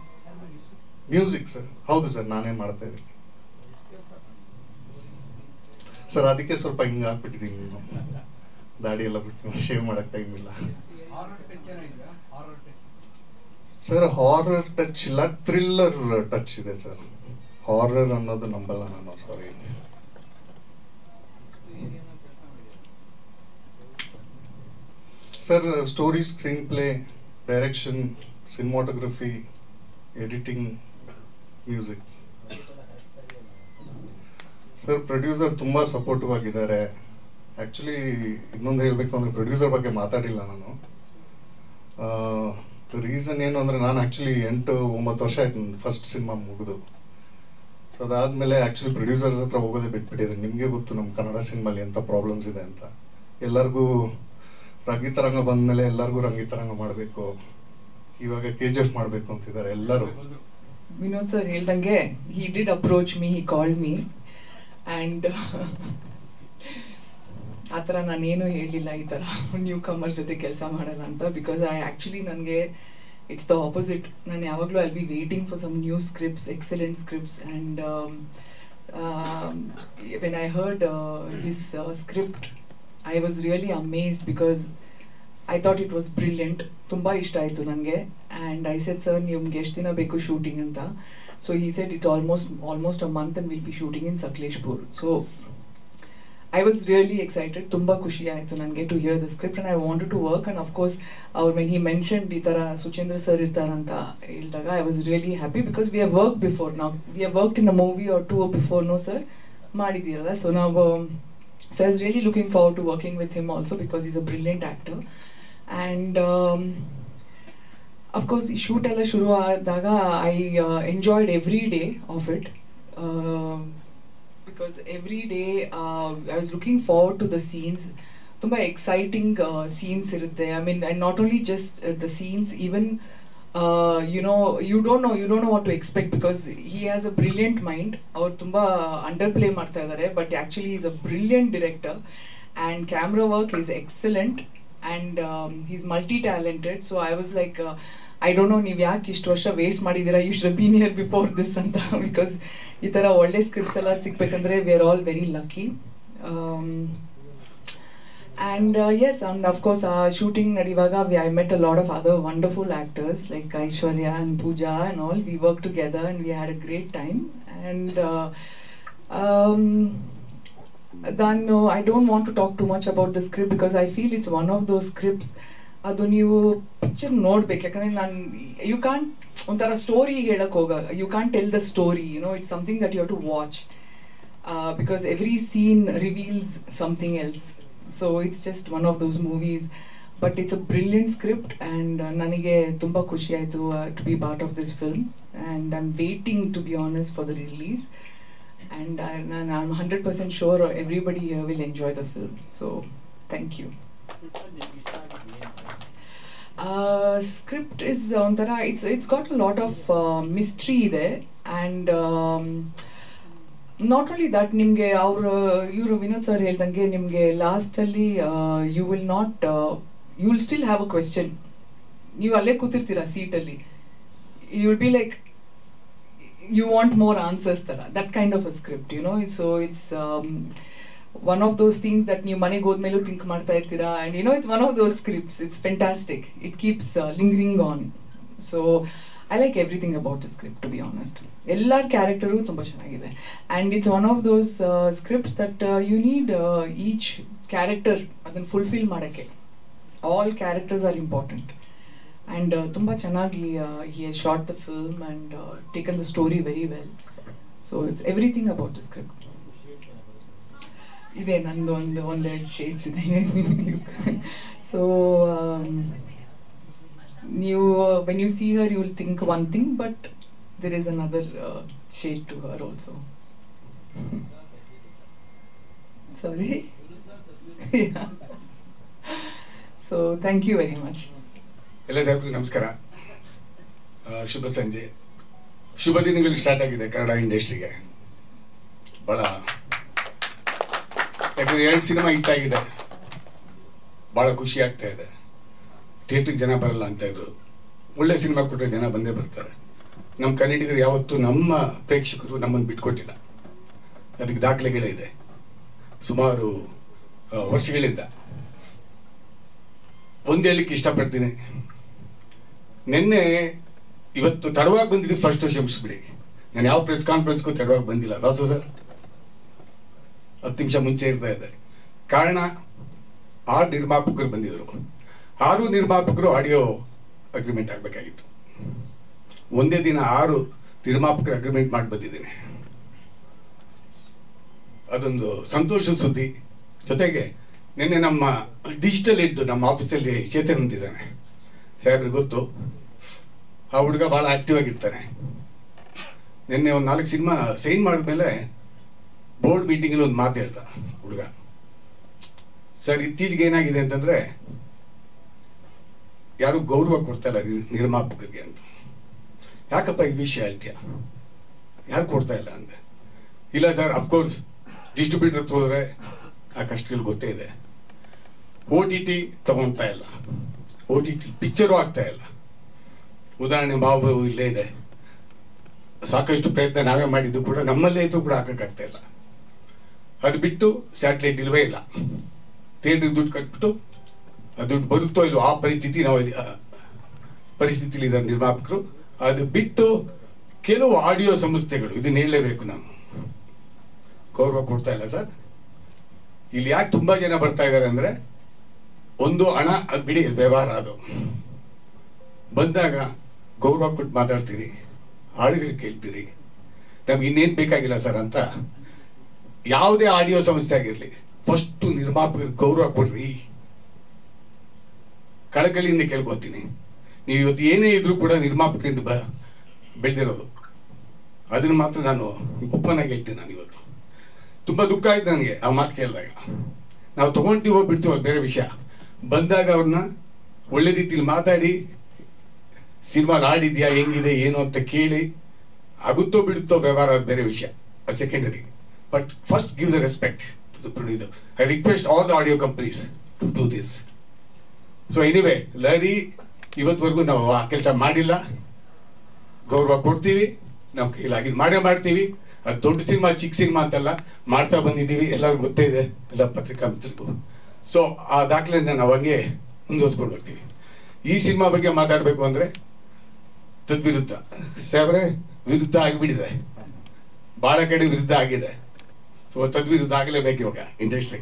music sir, ಹೌದು ಸರ್, ನಾನೇ ಮಾಡ್ತಾ ಇದ್ದೀನಿ ಸರ್. ಅದಕ್ಕೆ ಸ್ವಲ್ಪ ಹಿಂಗೆ ಹಾಕ್ಬಿಟ್ಟಿದ್ದೀನಿ, ನೀನು ದಾಡಿ ಎಲ್ಲ ಬಿಟ್ಟು ಶೇವ್ ಮಾಡೋಕ್ಕೆ ಟೈಮ್ ಇಲ್ಲ ಸರ್. ಹಾರರ್ ಟಚ್ ಇಲ್ಲ, ಥ್ರಿಲ್ಲರ್ ಟಚ್ ಇದೆ ಸರ್. ಹಾರರ್ ಅನ್ನೋದು ನಂಬಲ್ಲ ನಾನು, ಸಾರಿ. Sir story, screen play, direction, cinematography, editing, music. Sir producer ತುಂಬ ಸಪೋರ್ಟಿವ್ ಆಗಿದ್ದಾರೆ. ಆ್ಯಕ್ಚುಲಿ ಇನ್ನೊಂದು ಹೇಳಬೇಕು ಅಂದರೆ, ಪ್ರೊಡ್ಯೂಸರ್ ಬಗ್ಗೆ ಮಾತಾಡಿಲ್ಲ ನಾನು. ರೀಸನ್ ಏನು ಅಂದರೆ, ನಾನು ಆ್ಯಕ್ಚುಲಿ 8-9 ವರ್ಷ ಆಯ್ತು ನನ್ನ ಫಸ್ಟ್ ಸಿನಿಮಾ ಮುಗಿದು. ಸೊ ಅದಾದಮೇಲೆ ಆ್ಯಕ್ಚುಲಿ ಪ್ರೊಡ್ಯೂಸರ್ಸ್ ಹತ್ರ ಹೋಗೋದೇ ಬಿಟ್ಬಿಟ್ಟಿದೆ. ನಿಮಗೆ ಗೊತ್ತು ನಮ್ಮ ಕನ್ನಡ ಸಿನಿಮಾಲಿ ಎಂಥ ಪ್ರಾಬ್ಲಮ್ಸ್ ಇದೆ ಅಂತ. ಎಲ್ಲರಿಗೂ ರಂಗಿತರಂಗ ಬಂದಮೇಲೆ ಎಲ್ಲರಿಗೂ ರಂಗಿತರಂಗ ಮಾಡಬೇಕು, ಇವಾಗ KGF ಮಾಡಬೇಕು ಅಂತಿದ್ದಾರೆ ಎಲ್ಲರೂ. ವಿನೋದ್ ಸರ್ ಹೇಳ್ದಂಗೆ, he did approach me, he called me, and ಆ ಥರ ನಾನೇನು ಹೇಳಲಿಲ್ಲ ಈ ಥರ ನ್ಯೂ ಕಮರ್ಸ್ ಜೊತೆ ಕೆಲಸ ಮಾಡಲ್ಲ ಅಂತ. ಬಿಕಾಸ್ ನನಗೆ ಇಟ್ಸ್ ದ ಆಪೋಸಿಟ್. ನಾನು ಯಾವಾಗಲೂ I be waiting for some new scripts, excellent scripts. And when I heard his script, I was really amazed because I thought it was brilliant. ತುಂಬ ಇಷ್ಟ ಆಯಿತು ನನಗೆ. ಆ್ಯಂಡ್ ಐ ಸೆಡ್, ಸರ್ ನಿಮ್ಗೆ ಎಷ್ಟು ದಿನ ಬೇಕು ಶೂಟಿಂಗ್ ಅಂತ. So he said it almost a month and will be shooting in Sakleshpur. So I was really excited. Tumba khushi ಆಯಿತು ನನಗೆ to hear the script, and I wanted to work. And of course, when he mentioned ಈ ಥರ Suchendra sir ಇರ್ತಾರಂತ ಹೇಳಿದಾಗ, I was really happy because we have worked before. Now we have worked in a movie or two before, no sir? ಮಾಡಿದ್ದೀರಲ್ಲ. So ನಾವು So I was really looking forward to working with him also because he's a brilliant actor. And of course, shoot ಎಲ್ಲ ಶುರು ಆದಾಗ I enjoyed every day of it because every day I was looking forward to the scenes. ತುಂಬ exciting scenes ಇರುತ್ತೆ. I mean, and not only just the scenes, even you don't know what to expect because he has a brilliant mind. ಅವ್ರು ತುಂಬ under play ಮಾಡ್ತಾ ಇದ್ದಾರೆ, but actually is a brilliant director and camera work is excellent and he's multi-talented. So I was like, I don't know, ನೀವು ಯಾಕೆ ಇಷ್ಟು ವರ್ಷ waste ಮಾಡಿದ್ದೀರಾ, you should been here before this ಅಂತ, ಬಿಕಾಸ್ ಈ ಥರ ಒಳ್ಳೆ ಸ್ಕ್ರಿಪ್ಟ್ಸ್ ಎಲ್ಲ ಸಿಗ್ಬೇಕಂದ್ರೆ we are all very lucky. And yes, and of course shooting nadivaga I met a lot of other wonderful actors like Aishwarya and Pooja and all. We worked together and we had a great time. And then I don't want to talk too much about the script because I feel it's one of those scripts adu neevu picture nodbeku yakandre nan you can't ontara story helak hoga, you can't tell the story, you know, it's something that you have to watch because every scene reveals something else. So it's just one of those movies, but it's a brilliant script and nanige tumba khushi aitu to be part of this film, and I'm waiting, to be honest, for the release, and I'm 100% sure everybody here will enjoy the film. So thank you. Script is ontara, it's got a lot of mystery there, and not only that, ನಿಮಗೆ ಇವರು Vinod sir ಹೇಳ್ದಂಗೆ ನಿಮಗೆ ಲಾಸ್ಟಲ್ಲಿ you will still have a question. ನೀವು ಅಲ್ಲೇ ಕೂತಿರ್ತೀರ ಸೀಟಲ್ಲಿ, you will be like you want more answers ಥರ, that kind of a script, you know. So it's one of those things that ನೀವು ಮನೆಗೆ ಹೋದ್ಮೇಲೂ ಥಿಂಕ್ ಮಾಡ್ತಾ ಇರ್ತೀರಾ, and you know it's one of those scripts, it's fantastic, it keeps lingering on. So I like everything about the script, to be honest. Ellar character tumba chennagide, and it's one of those scripts that you need each character adan fulfill madake. All characters are important, and tumba chennagi he has shot the film and taken the story very well. So it's everything about the script. Ide nandu onde shades ide. So when you see her, you will think one thing, but there is another shade to her also. Sorry. Yeah. So thank you very much. ಎಲ್ಲ ಸಾಹೇಬ್ರಿಗೆ ನಮಸ್ಕಾರ, ಶುಭ ಸಂಜೆ, ಶುಭ ದಿನಗಳು start ಆಗಿದೆ ಕನ್ನಡ ಇಂಡಸ್ಟ್ರಿಗೆ. ಭಾಳ ಯಾಕಂದರೆ 2 cinema hit ಆಗಿದೆ, ಭಾಳ ಖುಷಿ ಆಗ್ತಾ ಇದೆ. ಥಿಯೇಟ್ರಿಗೆ ಜನ ಬರಲ್ಲ ಅಂತ ಇದ್ರು, ಒಳ್ಳೆ ಸಿನಿಮಾ ಕೊಟ್ಟರೆ ಜನ ಬಂದೇ ಬರ್ತಾರೆ. ನಮ್ಮ ಕನ್ನಡಿಗರು ಯಾವತ್ತೂ ನಮ್ಮ ಪ್ರೇಕ್ಷಕರು ನಮ್ಮನ್ನು ಬಿಟ್ಕೊಟ್ಟಿಲ್ಲ, ಅದಕ್ಕೆ ದಾಖಲೆಗಳೇ ಇದೆ ಸುಮಾರು ವರ್ಷಗಳಿಂದ. ಒಂದು ಹೇಳಲಿಕ್ಕೆ ಇಷ್ಟಪಡ್ತೀನಿ, ಇವತ್ತು ತಡವಾಗಿ ಬಂದಿದ್ದು ಫಸ್ಟ್ ಕ್ಷಮಿಸ್ಬಿಡಿ. ನಾನು ಯಾವ ಪ್ರೆಸ್ ಕಾನ್ಫರೆನ್ಸ್ಗೂ ತಡವಾಗಿ ಬಂದಿಲ್ಲ, ವಾಸು ಸರ್ 10 ನಿಮಿಷ ಮುಂಚೆ ಇರ್ತಾ ಇದೆ. ಕಾರಣ 6 ನಿರ್ಮಾಪಕರು ಬಂದಿದ್ರು, 6 ನಿರ್ಮಾಪಕರು ಆಡಿಯೋ ಅಗ್ರಿಮೆಂಟ್ ಆಗಬೇಕಾಗಿತ್ತು. ಒಂದೇ ದಿನ 6 ನಿರ್ಮಾಪಕರು ಅಗ್ರಿಮೆಂಟ್ ಮಾಡಿ ಬಂದಿದ್ದೇನೆ. ಅದೊಂದು ಸಂತೋಷದ ಸುದ್ದಿ. ಜೊತೆಗೆ ನಿನ್ನೆ ನಮ್ಮ ಡಿಜಿಟಲ್ ಇದ್ದು ನಮ್ಮ ಆಫೀಸಲ್ಲಿ ಚೇತನ್ ಅಂತಿದ್ದಾನೆ, ಸಾಹೇಬ್ರಿಗೆ ಗೊತ್ತು, ಆ ಹುಡುಗ ಭಾಳ ಆ್ಯಕ್ಟಿವ್ ಆಗಿರ್ತಾನೆ. ನಿನ್ನೆ ಒಂದು 4 ಸಿನಿಮಾ ಸೈನ್ ಮಾಡಿದ್ಮೇಲೆ ಬೋರ್ಡ್ ಮೀಟಿಂಗಲ್ಲಿ ಒಂದು ಮಾತು ಹೇಳ್ದ ಹುಡುಗ, ಸರ್ ಇತ್ತೀಚೆಗೆ ಏನಾಗಿದೆ ಅಂತಂದರೆ ಯಾರು ಗೌರವ ಕೊಡ್ತಾ ಇಲ್ಲ ನಿರ್ಮಾಪಕರಿಗೆ ಅಂತ. ಯಾಕಪ್ಪ ಈ ವಿಷಯ ಹೇಳ್ತೀಯ, ಯಾರು ಕೊಡ್ತಾ ಇಲ್ಲ ಅಂದೆ. ಇಲ್ಲ ಸರ್, ಅಫ್ಕೋರ್ಸ್ ಡಿಸ್ಟ್ರಿಬ್ಯೂಟರ್ ಹತ್ರ ಹೋದರೆ ಆ ಕಷ್ಟಗಳು ಗೊತ್ತೇ ಇದೆ. OTT ತಗೊಳ್ತಾ ಇಲ್ಲ, OTT ಪಿಕ್ಚರು ಆಗ್ತಾ ಇಲ್ಲ. ಉದಾಹರಣೆ ಬಾಬು ಇಲ್ಲೇ ಇದೆ, ಸಾಕಷ್ಟು ಪ್ರಯತ್ನ ನಾವೇ ಮಾಡಿದ್ದು ಕೂಡ ನಮ್ಮಲ್ಲೇ ಇದ್ದು ಕೂಡ ಹಾಕೋಕ್ಕಾಗ್ತಾ ಇಲ್ಲ. ಅದು ಬಿಟ್ಟು ಸ್ಯಾಟಲೈಟ್ ಇಲ್ವೇ ಇಲ್ಲ, ಥಿಯೇಟ್ರಿಗೆ ದುಡ್ಡು ಕಟ್ಬಿಟ್ಟು ದುಡ್ಡು ಬರುತ್ತೋ ಇಲ್ಲೋ ಆ ಪರಿಸ್ಥಿತಿ ಪರಿಸ್ಥಿತಿಲಿ ಇದ್ದಾರೆ ನಿರ್ಮಾಪಕರು. ಅದು ಬಿಟ್ಟು ಕೆಲವು ಆಡಿಯೋ ಸಂಸ್ಥೆಗಳು, ಇದನ್ನ ಹೇಳಲೇಬೇಕು, ನಾನು ಗೌರವ ಕೊಡ್ತಾ ಇಲ್ಲ ಸರ್. ಇಲ್ಲಿ ಯಾಕೆ ತುಂಬ ಜನ ಬರ್ತಾ ಇದ್ದಾರೆ ಅಂದರೆ, ಒಂದು ಹಣ ಅದು ಬಿಡಿ, ವ್ಯವಹಾರ ಅದು ಬಂದಾಗ ಗೌರವ ಕೊಟ್ಟು ಮಾತಾಡ್ತೀರಿ, ಹಾಡುಗಳು ಕೇಳ್ತೀರಿ, ನಮ್ಗೆ ಇನ್ನೇನು ಬೇಕಾಗಿಲ್ಲ ಸರ್ ಅಂತ. ಯಾವುದೇ ಆಡಿಯೋ ಸಂಸ್ಥೆ ಆಗಿರಲಿ, ಫಸ್ಟು ನಿರ್ಮಾಪಕರಿಗೆ ಗೌರವ ಕೊಡ್ರಿ, ಕಳಕಳಿಯಿಂದ ಕೇಳ್ಕೊತೀನಿ. ನೀವು ಇವತ್ತು ಏನೇ ಇದ್ರೂ ಕೂಡ ನಿರ್ಮಾಪಕರಿಂದ ಬೆಳೆದಿರೋದು, ಅದನ್ನು ಮಾತ್ರ ನಾನು ಓಪನ್ ಆಗಿ ಹೇಳ್ತೀನಿ. ನಾನು ಇವತ್ತು ತುಂಬ ದುಃಖ ಆಯ್ತು ನನಗೆ ಆ ಮಾತು ಕೇಳಿದಾಗ. ನಾವು ತೊಗೊಳ್ತೀವೋ ಬಿಡ್ತೀವೋ ಬೇರೆ ವಿಷಯ, ಬಂದಾಗ ಅವ್ರನ್ನ ಒಳ್ಳೆ ರೀತಿಯಲ್ಲಿ ಮಾತಾಡಿ ಸಿನಿಮಾಲ್ ಆಡಿದ್ಯಾ ಹೆಂಗಿದೆ ಏನು ಅಂತ ಕೇಳಿ, ಆಗುತ್ತೋ ಬಿಡುತ್ತೋ ವ್ಯವಹಾರ ಅದು ಬೇರೆ ವಿಷಯ, ಅದು secondary. But first give the respect to the producer. I request all the audio companies to do this. So anyway, Lahari ಇವತ್ತುವರೆಗೂ ನಾವು ಆ ಕೆಲಸ ಮಾಡಿಲ್ಲ, ಗೌರವ ಕೊಡ್ತೀವಿ, ನಮ್ಮ ಕೈಲಾಗಿದ್ದು ಮಾಡೇ ಮಾಡ್ತೀವಿ. ಅದು ದೊಡ್ಡ ಸಿನಿಮಾ ಚಿಕ್ಕ ಸಿನಿಮಾ ಅಂತಲ್ಲ, ಮಾಡ್ತಾ ಬಂದಿದ್ದೀವಿ, ಎಲ್ಲರಿಗೂ ಗೊತ್ತೇ ಇದೆ, ಎಲ್ಲ ಪತ್ರಿಕಾ ಮಿತ್ರರಿಗೂ. ಸೊ ಆ ದಾಖಲೆಯನ್ನು ನಾವು ಹಂಗೆ ಮುಂದುವರ್ಸ್ಕೊಂಡು ಹೋಗ್ತೀವಿ. ಈ ಸಿನಿಮಾ ಬಗ್ಗೆ ಮಾತಾಡಬೇಕು ಅಂದರೆ ತದ್ವಿರುದ್ಧ ಸಾಹೇಬ್ರೆ, ವಿರುದ್ಧ ಆಗಿಬಿಟ್ಟಿದೆ, ಭಾಳ ಕಡೆ ವಿರುದ್ಧ ಆಗಿದೆ. ಸೊ ತದ್ವಿರುದ್ಧ ಆಗಲೇಬೇಕು ಇವಾಗ ಇಂಡಸ್ಟ್ರಿ.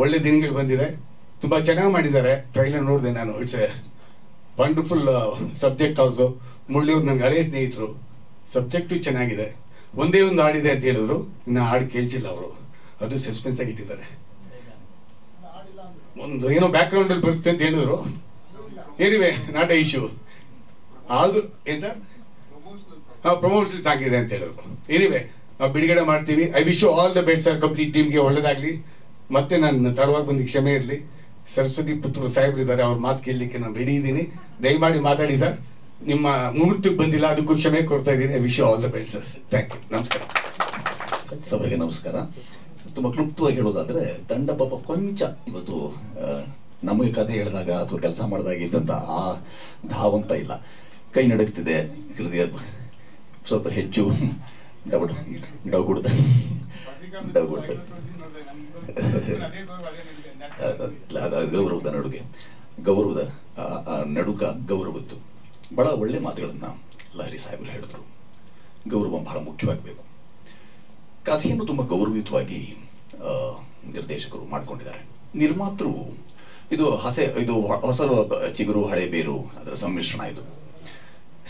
ಒಳ್ಳೆ ದಿನಗಳು ಬಂದಿದೆ, ತುಂಬ ಚೆನ್ನಾಗಿ ಮಾಡಿದ್ದಾರೆ. ಟ್ರೈಲರ್ ನೋಡಿದೆ ನಾನು. It's a wonderful subject also. ಮುಳ್ಳಿಯವ್ರು ನನಗೆ ಹಳೆಯ ಸ್ನೇಹಿತರು, ಸಬ್ಜೆಕ್ಟು ಚೆನ್ನಾಗಿದೆ. ಒಂದೇ ಒಂದು ಹಾಡಿದೆ ಅಂತ ಹೇಳಿದ್ರು, ಇನ್ನು ಹಾಡು ಕೇಳಿಸಿಲ್ಲ ಅವರು, ಅದು ಸಸ್ಪೆನ್ಸ್ ಆಗಿ ಇಟ್ಟಿದ್ದಾರೆ. ಒಂದು ಏನೋ ಬ್ಯಾಕ್ಗ್ರೌಂಡಲ್ಲಿ ಬರುತ್ತೆ ಅಂತ ಹೇಳಿದ್ರು. ಏನಿವೆ ನಾಟ್ ಎ ಇಶ್ಯೂ, ಆದ್ರೂ ಏನು ಸರ್, ಪ್ರಮೋಷನಲ್ ಸಾಂಗ್ ಇದೆ ಅಂತ ಹೇಳಿದ್ರು. ಏನಿವೆ ನಾವು ಬಿಡುಗಡೆ ಮಾಡ್ತೀವಿ. I wish you all the best sir, complete ಟೀಮ್ಗೆ ಒಳ್ಳೇದಾಗಲಿ. ಮತ್ತೆ ನಾನು ತಡವಾಗಿ ಬಂದು ಕ್ಷಮೆ ಇರಲಿ. ಸರಸ್ವತಿ ಪುತ್ರ ಸಾಹೇಬ್ರಿದ್ದಾರೆ, ಅವ್ರ ಮಾತು ಕೇಳಲಿಕ್ಕೆ ನಾನು ರೆಡಿ ಇದ್ದೀನಿ. ದಯಮಾಡಿ ಮಾತಾಡಿ ಸರ್. ನಿಮ್ಮ ಮುಹೂರ್ತಕ್ಕೆ ಬಂದಿಲ್ಲ, ಅದಕ್ಕೂ ಕ್ಷಮೆ ಕೊಡ್ತಾ ಇದ್ದೀನಿ. I wish you all the best sir. Thank you. ನಮಸ್ಕಾರ. ಸಭೆಗೆ ನಮಸ್ಕಾರ. ತುಂಬ ಕ್ಲುಪ್ತವಾಗಿ ಹೇಳೋದಾದರೆ, ತಂಡ ಪಾಪ ಕೊಂಚ ಇವತ್ತು ನಮಗೆ ಕಥೆ ಹೇಳಿದಾಗ ಅಥವಾ ಕೆಲಸ ಮಾಡಿದಾಗ ಇದ್ದಂಥ ಆ ಧಾವಂತ ಇಲ್ಲ. ಕೈ ನಡುಗ್ತಿದೆ, ಹೃದಯ ಸ್ವಲ್ಪ ಹೆಚ್ಚು ಡೌಗುಡ್ತ ಗೌರವದ ನಡುಗೆ, ಗೌರವದ ನಡುಕ ಗೌರವದ್ದು. ಬಹಳ ಒಳ್ಳೆ ಮಾತುಗಳನ್ನು ಲಹರಿ ಸಾಹೇಬರು ಹೇಳಿದ್ರು. ಗೌರವ ಬಹಳ ಮುಖ್ಯವಾಗಬೇಕು. ಕಥೆಯನ್ನು ತುಂಬ ಗೌರವಯುತವಾಗಿ ನಿರ್ದೇಶಕರು ಮಾಡಿಕೊಂಡಿದ್ದಾರೆ. ನಿರ್ಮಾತೃ ಇದು ಹೊಸ ಚಿಗುರು ಹಳೆ ಬೇರು ಅದರ ಸಮ್ಮಿಶ್ರಣ. ಇದು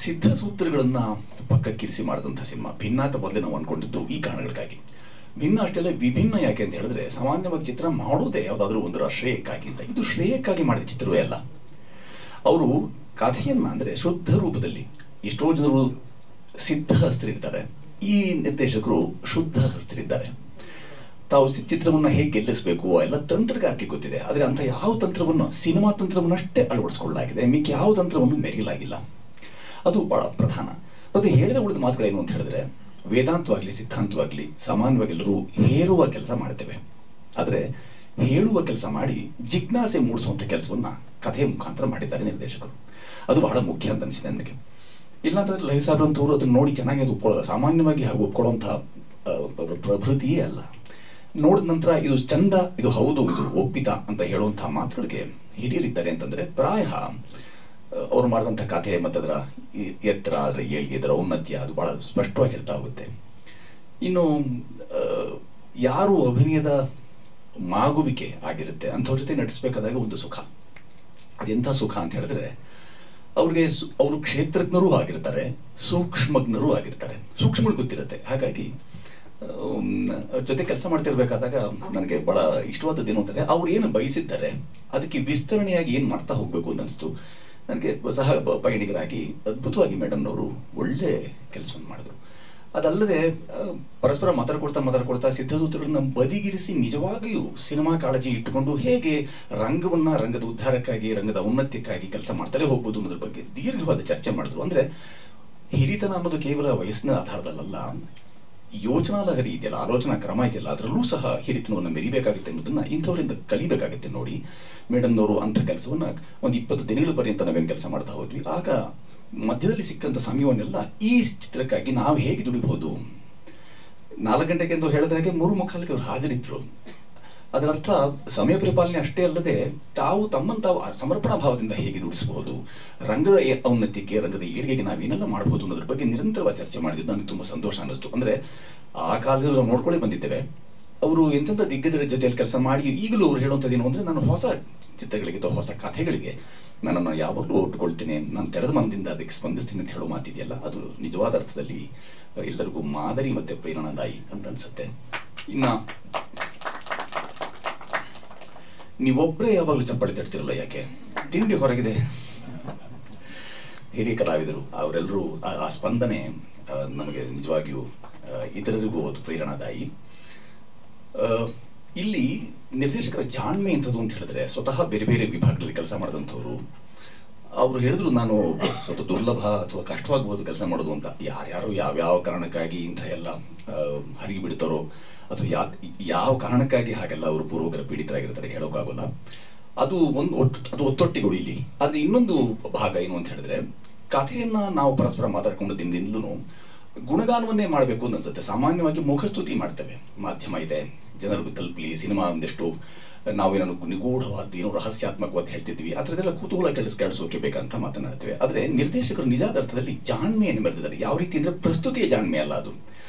ಸಿದ್ಧ ಸೂತ್ರಗಳನ್ನು ಪಕ್ಕಕ್ಕಿರಿಸಿ ಮಾಡಿದಂಥ ಸಿನಿಮಾ. ಭಿನ್ನ ಅಂತ ಮೊದಲೇ ನಾವು ಅಂದ್ಕೊಂಡಿದ್ದು ಈ ಕಾರಣಗಳಿಗಾಗಿ. ಭಿನ್ನ ಅಷ್ಟೆಲ್ಲ ವಿಭಿನ್ನ ಯಾಕೆ ಅಂತ ಹೇಳಿದ್ರೆ, ಸಾಮಾನ್ಯವಾಗಿ ಚಿತ್ರ ಮಾಡೋದೇ ಯಾವುದಾದ್ರೂ ಒಂದರ ಶ್ರೇಯಕ್ಕಾಗಿ ಅಂತ. ಇದು ಶ್ರೇಯಕ್ಕಾಗಿ ಮಾಡಿದ ಚಿತ್ರವೇ ಅಲ್ಲ. ಅವರು ಕಥೆಯನ್ನು ಅಂದರೆ ಶುದ್ಧ ರೂಪದಲ್ಲಿ, ಎಷ್ಟೋ ಜನರು ಸಿದ್ಧ ಹಸ್ತರಿರ್ತಾರೆ, ಈ ನಿರ್ದೇಶಕರು ಶುದ್ಧ ಹಸ್ತರಿದ್ದಾರೆ. ತಾವು ಚಿತ್ರವನ್ನು ಹೇಗೆ ಗೆಲ್ಲಿಸಬೇಕು ಎಲ್ಲ ತಂತ್ರಗಾರಿಕೆ ಗೊತ್ತಿದೆ, ಆದರೆ ಅಂಥ ಯಾವ ತಂತ್ರವನ್ನು, ಸಿನಿಮಾ ತಂತ್ರವನ್ನಷ್ಟೇ ಅಳವಡಿಸ್ಕೊಳ್ಳಲಾಗಿದೆ, ಮಿಕ್ಕ ಯಾವ ತಂತ್ರವನ್ನು ಮೆರೆಯಲಾಗಿಲ್ಲ. ಅದು ಬಹಳ ಪ್ರಧಾನ. ಮತ್ತು ಹೇಳಿದ ಉಳಿದ ಮಾತುಗಳೇನು ಅಂತ ಹೇಳಿದ್ರೆ, ವೇದಾಂತವಾಗಲಿ ಸಿದ್ಧಾಂತವಾಗಲಿ ಸಾಮಾನ್ಯವಾಗಿ ಎಲ್ಲರೂ ಹೇರುವ ಕೆಲಸ ಮಾಡ್ತೇವೆ, ಆದರೆ ಹೇಳುವ ಕೆಲಸ ಮಾಡಿ ಜಿಜ್ಞಾಸೆ ಮೂಡಿಸುವಂಥ ಕೆಲಸವನ್ನು ಕಥೆಯ ಮುಖಾಂತರ ಮಾಡಿದ್ದಾರೆ ನಿರ್ದೇಶಕರು. ಅದು ಬಹಳ ಮುಖ್ಯ ಅಂತ ಅನಿಸಿದೆ ನನಗೆ. ಇಲ್ಲಾಂತಂದ್ರೆ ಲಹರಿ ಸಾಹೇಬ್ರು ಅಂತವರು ಅದನ್ನು ನೋಡಿ ಚೆನ್ನಾಗಿ ಅದು ಒಪ್ಕೊಳ್ಳೋದು, ಸಾಮಾನ್ಯವಾಗಿ ಹಾಗೆ ಒಪ್ಕೊಳ್ಳೋಂಥ ಪ್ರಭೃತಿಯೇ ಅಲ್ಲ. ನೋಡಿದ ನಂತರ ಇದು ಚಂದ, ಇದು ಹೌದು, ಇದು ಒಪ್ಪಿತ ಅಂತ ಹೇಳುವಂಥ ಮಾತುಗಳಿಗೆ ಹಿರಿಯರಿದ್ದಾರೆ ಅಂತಂದರೆ ಪ್ರಾಯ ಅವ್ರು ಮಾಡಿದಂಥ ಕಥೆ ಮತ್ತು ಅದರ ಎತ್ತರ, ಅದರ ಏಳಿಗೆ, ಅದರ ಔನ್ನತ್ಯ ಅದು ಭಾಳ ಸ್ಪಷ್ಟವಾಗಿ ಹೇಳ್ತಾ ಹೋಗುತ್ತೆ. ಇನ್ನು ಯಾರು ಅಭಿನಯದ ಮಾಗುವಿಕೆ ಆಗಿರುತ್ತೆ ಅಂಥವ್ರ ಜೊತೆ ನಟಿಸ್ಬೇಕಾದಾಗ ಒಂದು ಸುಖ. ಅದೆಂಥ ಸುಖ ಅಂತ ಹೇಳಿದ್ರೆ, ಅವರು ಕ್ಷೇತ್ರಜ್ಞರೂ ಆಗಿರ್ತಾರೆ, ಸೂಕ್ಷ್ಮಜ್ಞರೂ ಆಗಿರ್ತಾರೆ. ಸೂಕ್ಷ್ಮಗಳು ಗೊತ್ತಿರುತ್ತೆ. ಹಾಗಾಗಿ ಜೊತೆ ಕೆಲಸ ಮಾಡ್ತಿರ್ಬೇಕಾದಾಗ ನನಗೆ ಬಹಳ ಇಷ್ಟವಾದದ್ದು ಏನು ಅಂತಂದರೆ, ಅವ್ರು ಏನು ಬಯಸಿದ್ದಾರೆ ಅದಕ್ಕೆ ವಿಸ್ತರಣೆಯಾಗಿ ಏನು ಮಾಡ್ತಾ ಹೋಗಬೇಕು ಅಂತ ಅನಿಸ್ತು ನನಗೆ. ಸಹ ಪಯಣಿಗರಾಗಿ ಅದ್ಭುತವಾಗಿ ಮೇಡಮ್ನವರು ಒಳ್ಳೆ ಕೆಲಸವನ್ನು ಮಾಡಿದ್ರು. ಅದಲ್ಲದೆ ಪರಸ್ಪರ ಮಾತಾಡ್ಕೊಳ್ತಾ ಸಿದ್ಧಸೂತ್ರಗಳನ್ನ ಬದಿಗಿರಿಸಿ ನಿಜವಾಗಿಯೂ ಸಿನಿಮಾ ಕಾಳಜಿ ಇಟ್ಟುಕೊಂಡು ಹೇಗೆ ರಂಗದ ಉದ್ಧಾರಕ್ಕಾಗಿ, ರಂಗದ ಔನ್ನತ್ಯಕ್ಕಾಗಿ ಕೆಲಸ ಮಾಡ್ತಲೇ ಹೋಗ್ಬೋದು ಅನ್ನೋದ್ರ ಬಗ್ಗೆ ದೀರ್ಘವಾದ ಚರ್ಚೆ ಮಾಡಿದ್ರು. ಅಂದರೆ ಹಿರಿತನ ಅನ್ನೋದು ಕೇವಲ ವಯಸ್ಸಿನ ಆಧಾರದಲ್ಲ, ಯೋಚನಾ ಲಹರಿ ಇದೆಯಲ್ಲ, ಆಲೋಚನಾ ಕ್ರಮ ಇದೆಯಲ್ಲ, ಅದರಲ್ಲೂ ಸಹ ಹಿರಿತನವನ್ನು ಮೆರಿಬೇಕಾಗುತ್ತೆ ಅನ್ನೋದನ್ನ ಇಂಥವರಿಂದ ಕಲಿಬೇಕಾಗುತ್ತೆ. ನೋಡಿ ಮೇಡಮ್ನವರು ಅಂಥ ಕೆಲಸವನ್ನು ಒಂದು 20 ದಿನಗಳ ಪರ್ಯಂತ ನಾವೇನು ಕೆಲಸ ಮಾಡ್ತಾ ಹೋದ್ವಿ. ಆಗ ಮಧ್ಯದಲ್ಲಿ ಸಿಕ್ಕಂಥ ಸಮಯವನ್ನೆಲ್ಲ ಈ ಚಿತ್ರಕ್ಕಾಗಿ ನಾವು ಹೇಗೆ ದುಡಿಬಹುದು. 4 ಗಂಟೆಗೆ ಅಂತ ಹೇಳಿದ್ರಾಗೆ 3:45ಕ್ಕೆ ಅವರು ಹಾಜರಿದ್ರು. ಅದರರ್ಥ ಸಮಯ ಪರಿಪಾಲನೆ ಅಷ್ಟೇ ಅಲ್ಲದೆ ತಾವು ತಮ್ಮನ್ನು ಸಮರ್ಪಣಾ ಭಾವದಿಂದ ಹೇಗೆ ನುಡಿಸಬಹುದು, ರಂಗದ ಔನ್ನತ್ಯಕ್ಕೆ, ರಂಗದ ಏಳಿಗೆಗೆ ನಾವೇನೆಲ್ಲ ಮಾಡಬಹುದು ಅನ್ನೋದ್ರ ಬಗ್ಗೆ ನಿರಂತರವಾಗಿ ಚರ್ಚೆ ಮಾಡಿದ್ದು ನನಗೆ ತುಂಬ ಸಂತೋಷ ಅನ್ನಿಸ್ತು. ಅಂದರೆ ಆ ಕಾಲದಲ್ಲಿ ನಾವು ನೋಡ್ಕೊಳ್ಳಿ ಬಂದಿದ್ದೇವೆ. ಅವರು ಎಂತೆಂಥ ದಿಗ್ಗಜರ ಜೊತೆಯಲ್ಲಿ ಕೆಲಸ ಮಾಡಿ ಈಗಲೂ ಅವ್ರು ಹೇಳುವಂಥದ್ದು ಏನು ಅಂದರೆ, ನಾನು ಹೊಸ ಚಿತ್ರಗಳಿಗೆ ಅಥವಾ ಹೊಸ ಕಥೆಗಳಿಗೆ ನನ್ನನ್ನು ಯಾವಾಗಲೂ ಒಟ್ಟುಕೊಳ್ತೇನೆ, ನಾನು ತೆರೆದ ಮನದಿಂದ ಅದಕ್ಕೆ ಸ್ಪಂದಿಸ್ತೀನಿ ಅಂತ ಹೇಳೋ ಮಾತಿದೆಯಲ್ಲ, ಅದು ನಿಜವಾದ ಅರ್ಥದಲ್ಲಿ ಎಲ್ಲರಿಗೂ ಮಾದರಿ ಮತ್ತು ಪ್ರೇರಣಾದಾಯಿ ಅಂತ ಅನಿಸುತ್ತೆ. ಇನ್ನು ನೀವೊಬ್ಬರೇ ಯಾವಾಗಲೂ ಚಪ್ಪಾಳೆ ತಡ್ತಿರಲ್ಲ ಯಾಕೆ? ತಿಂಡಿ ಹೊರಗಿದೆ. ಹಿರಿಯ ಕಲಾವಿದರು ಅವರೆಲ್ಲರೂ ಆ ಸ್ಪಂದನೆ ನಮಗೆ ನಿಜವಾಗಿಯೂ ಇತರರಿಗೂ ಅದು ಪ್ರೇರಣಾದಾಯಿ. ಇಲ್ಲಿ ನಿರ್ದೇಶಕರ ಜಾಣ್ಮೆ ಎಂಥದ್ದು ಅಂತ ಹೇಳಿದ್ರೆ, ಸ್ವತಃ ಬೇರೆ ಬೇರೆ ವಿಭಾಗಗಳಲ್ಲಿ ಕೆಲಸ ಮಾಡಿದಂಥವ್ರು ಅವರು ಹೇಳಿದ್ರು, ನಾನು ಸ್ವಲ್ಪ ದುರ್ಲಭ ಅಥವಾ ಕಷ್ಟವಾಗಬಹುದು ಕೆಲಸ ಮಾಡೋದು ಅಂತ. ಯಾರ್ಯಾರು ಯಾವ್ಯಾವ ಕಾರಣಕ್ಕಾಗಿ ಇಂಥ ಎಲ್ಲ ಹರಿಗಿ ಬಿಡ್ತಾರೋ ಅಥವಾ ಯಾವ ಕಾರಣಕ್ಕಾಗಿ ಹಾಗೆಲ್ಲ ಅವರು ಪೂರ್ವಕರ ಪೀಡಿತರಾಗಿರ್ತಾರೆ ಹೇಳೋಕ್ಕಾಗೋಲ್ಲ. ಅದು ಅದು ಒತ್ತೊಟ್ಟಿಗಳು ಇಲ್ಲಿ. ಆದರೆ ಇನ್ನೊಂದು ಭಾಗ ಏನು ಅಂತ ಹೇಳಿದ್ರೆ, ಕಥೆಯನ್ನ ನಾವು ಪರಸ್ಪರ ಮಾತಾಡ್ಕೊಂಡು ದಿನದಿಂದಲೂ ಗುಣಗಾನವನ್ನೇ ಮಾಡಬೇಕು ಅಂತ ಅನ್ಸುತ್ತೆ. ಸಾಮಾನ್ಯವಾಗಿ ಮುಖಸ್ತುತಿ ಮಾಡ್ತೇವೆ, ಮಾಧ್ಯಮ ಇದೆ, ಜನರಿಗೂ ತಲುಪಲಿ, ಸಿನಿಮಾ ಒಂದಿಷ್ಟು ನಾವೇನೋ ನಿಗೂಢವಾದ ಏನೋ ರಹಸ್ಯಾತ್ಮಕವಾದ ಹೇಳ್ತಿದ್ವಿ, ಆ ಥರದ್ದೆಲ್ಲ ಕುತೂಹಲ ಕೇಳಿಸೋಕೆ ಬೇಕಂತ ಮಾತನಾಡ್ತೇವೆ. ಆದರೆ ನಿರ್ದೇಶಕರು ನಿಜಾದ ಅರ್ಥದಲ್ಲಿ ಜಾಣ್ಮೆಯನ್ನು ಮೆರೆದಿದ್ದಾರೆ. ಯಾವ ರೀತಿ ಅಂದರೆ ಪ್ರಸ್ತುತಿಯ ಜಾಣ್ಮೆ ಅಲ್ಲ, ಅದು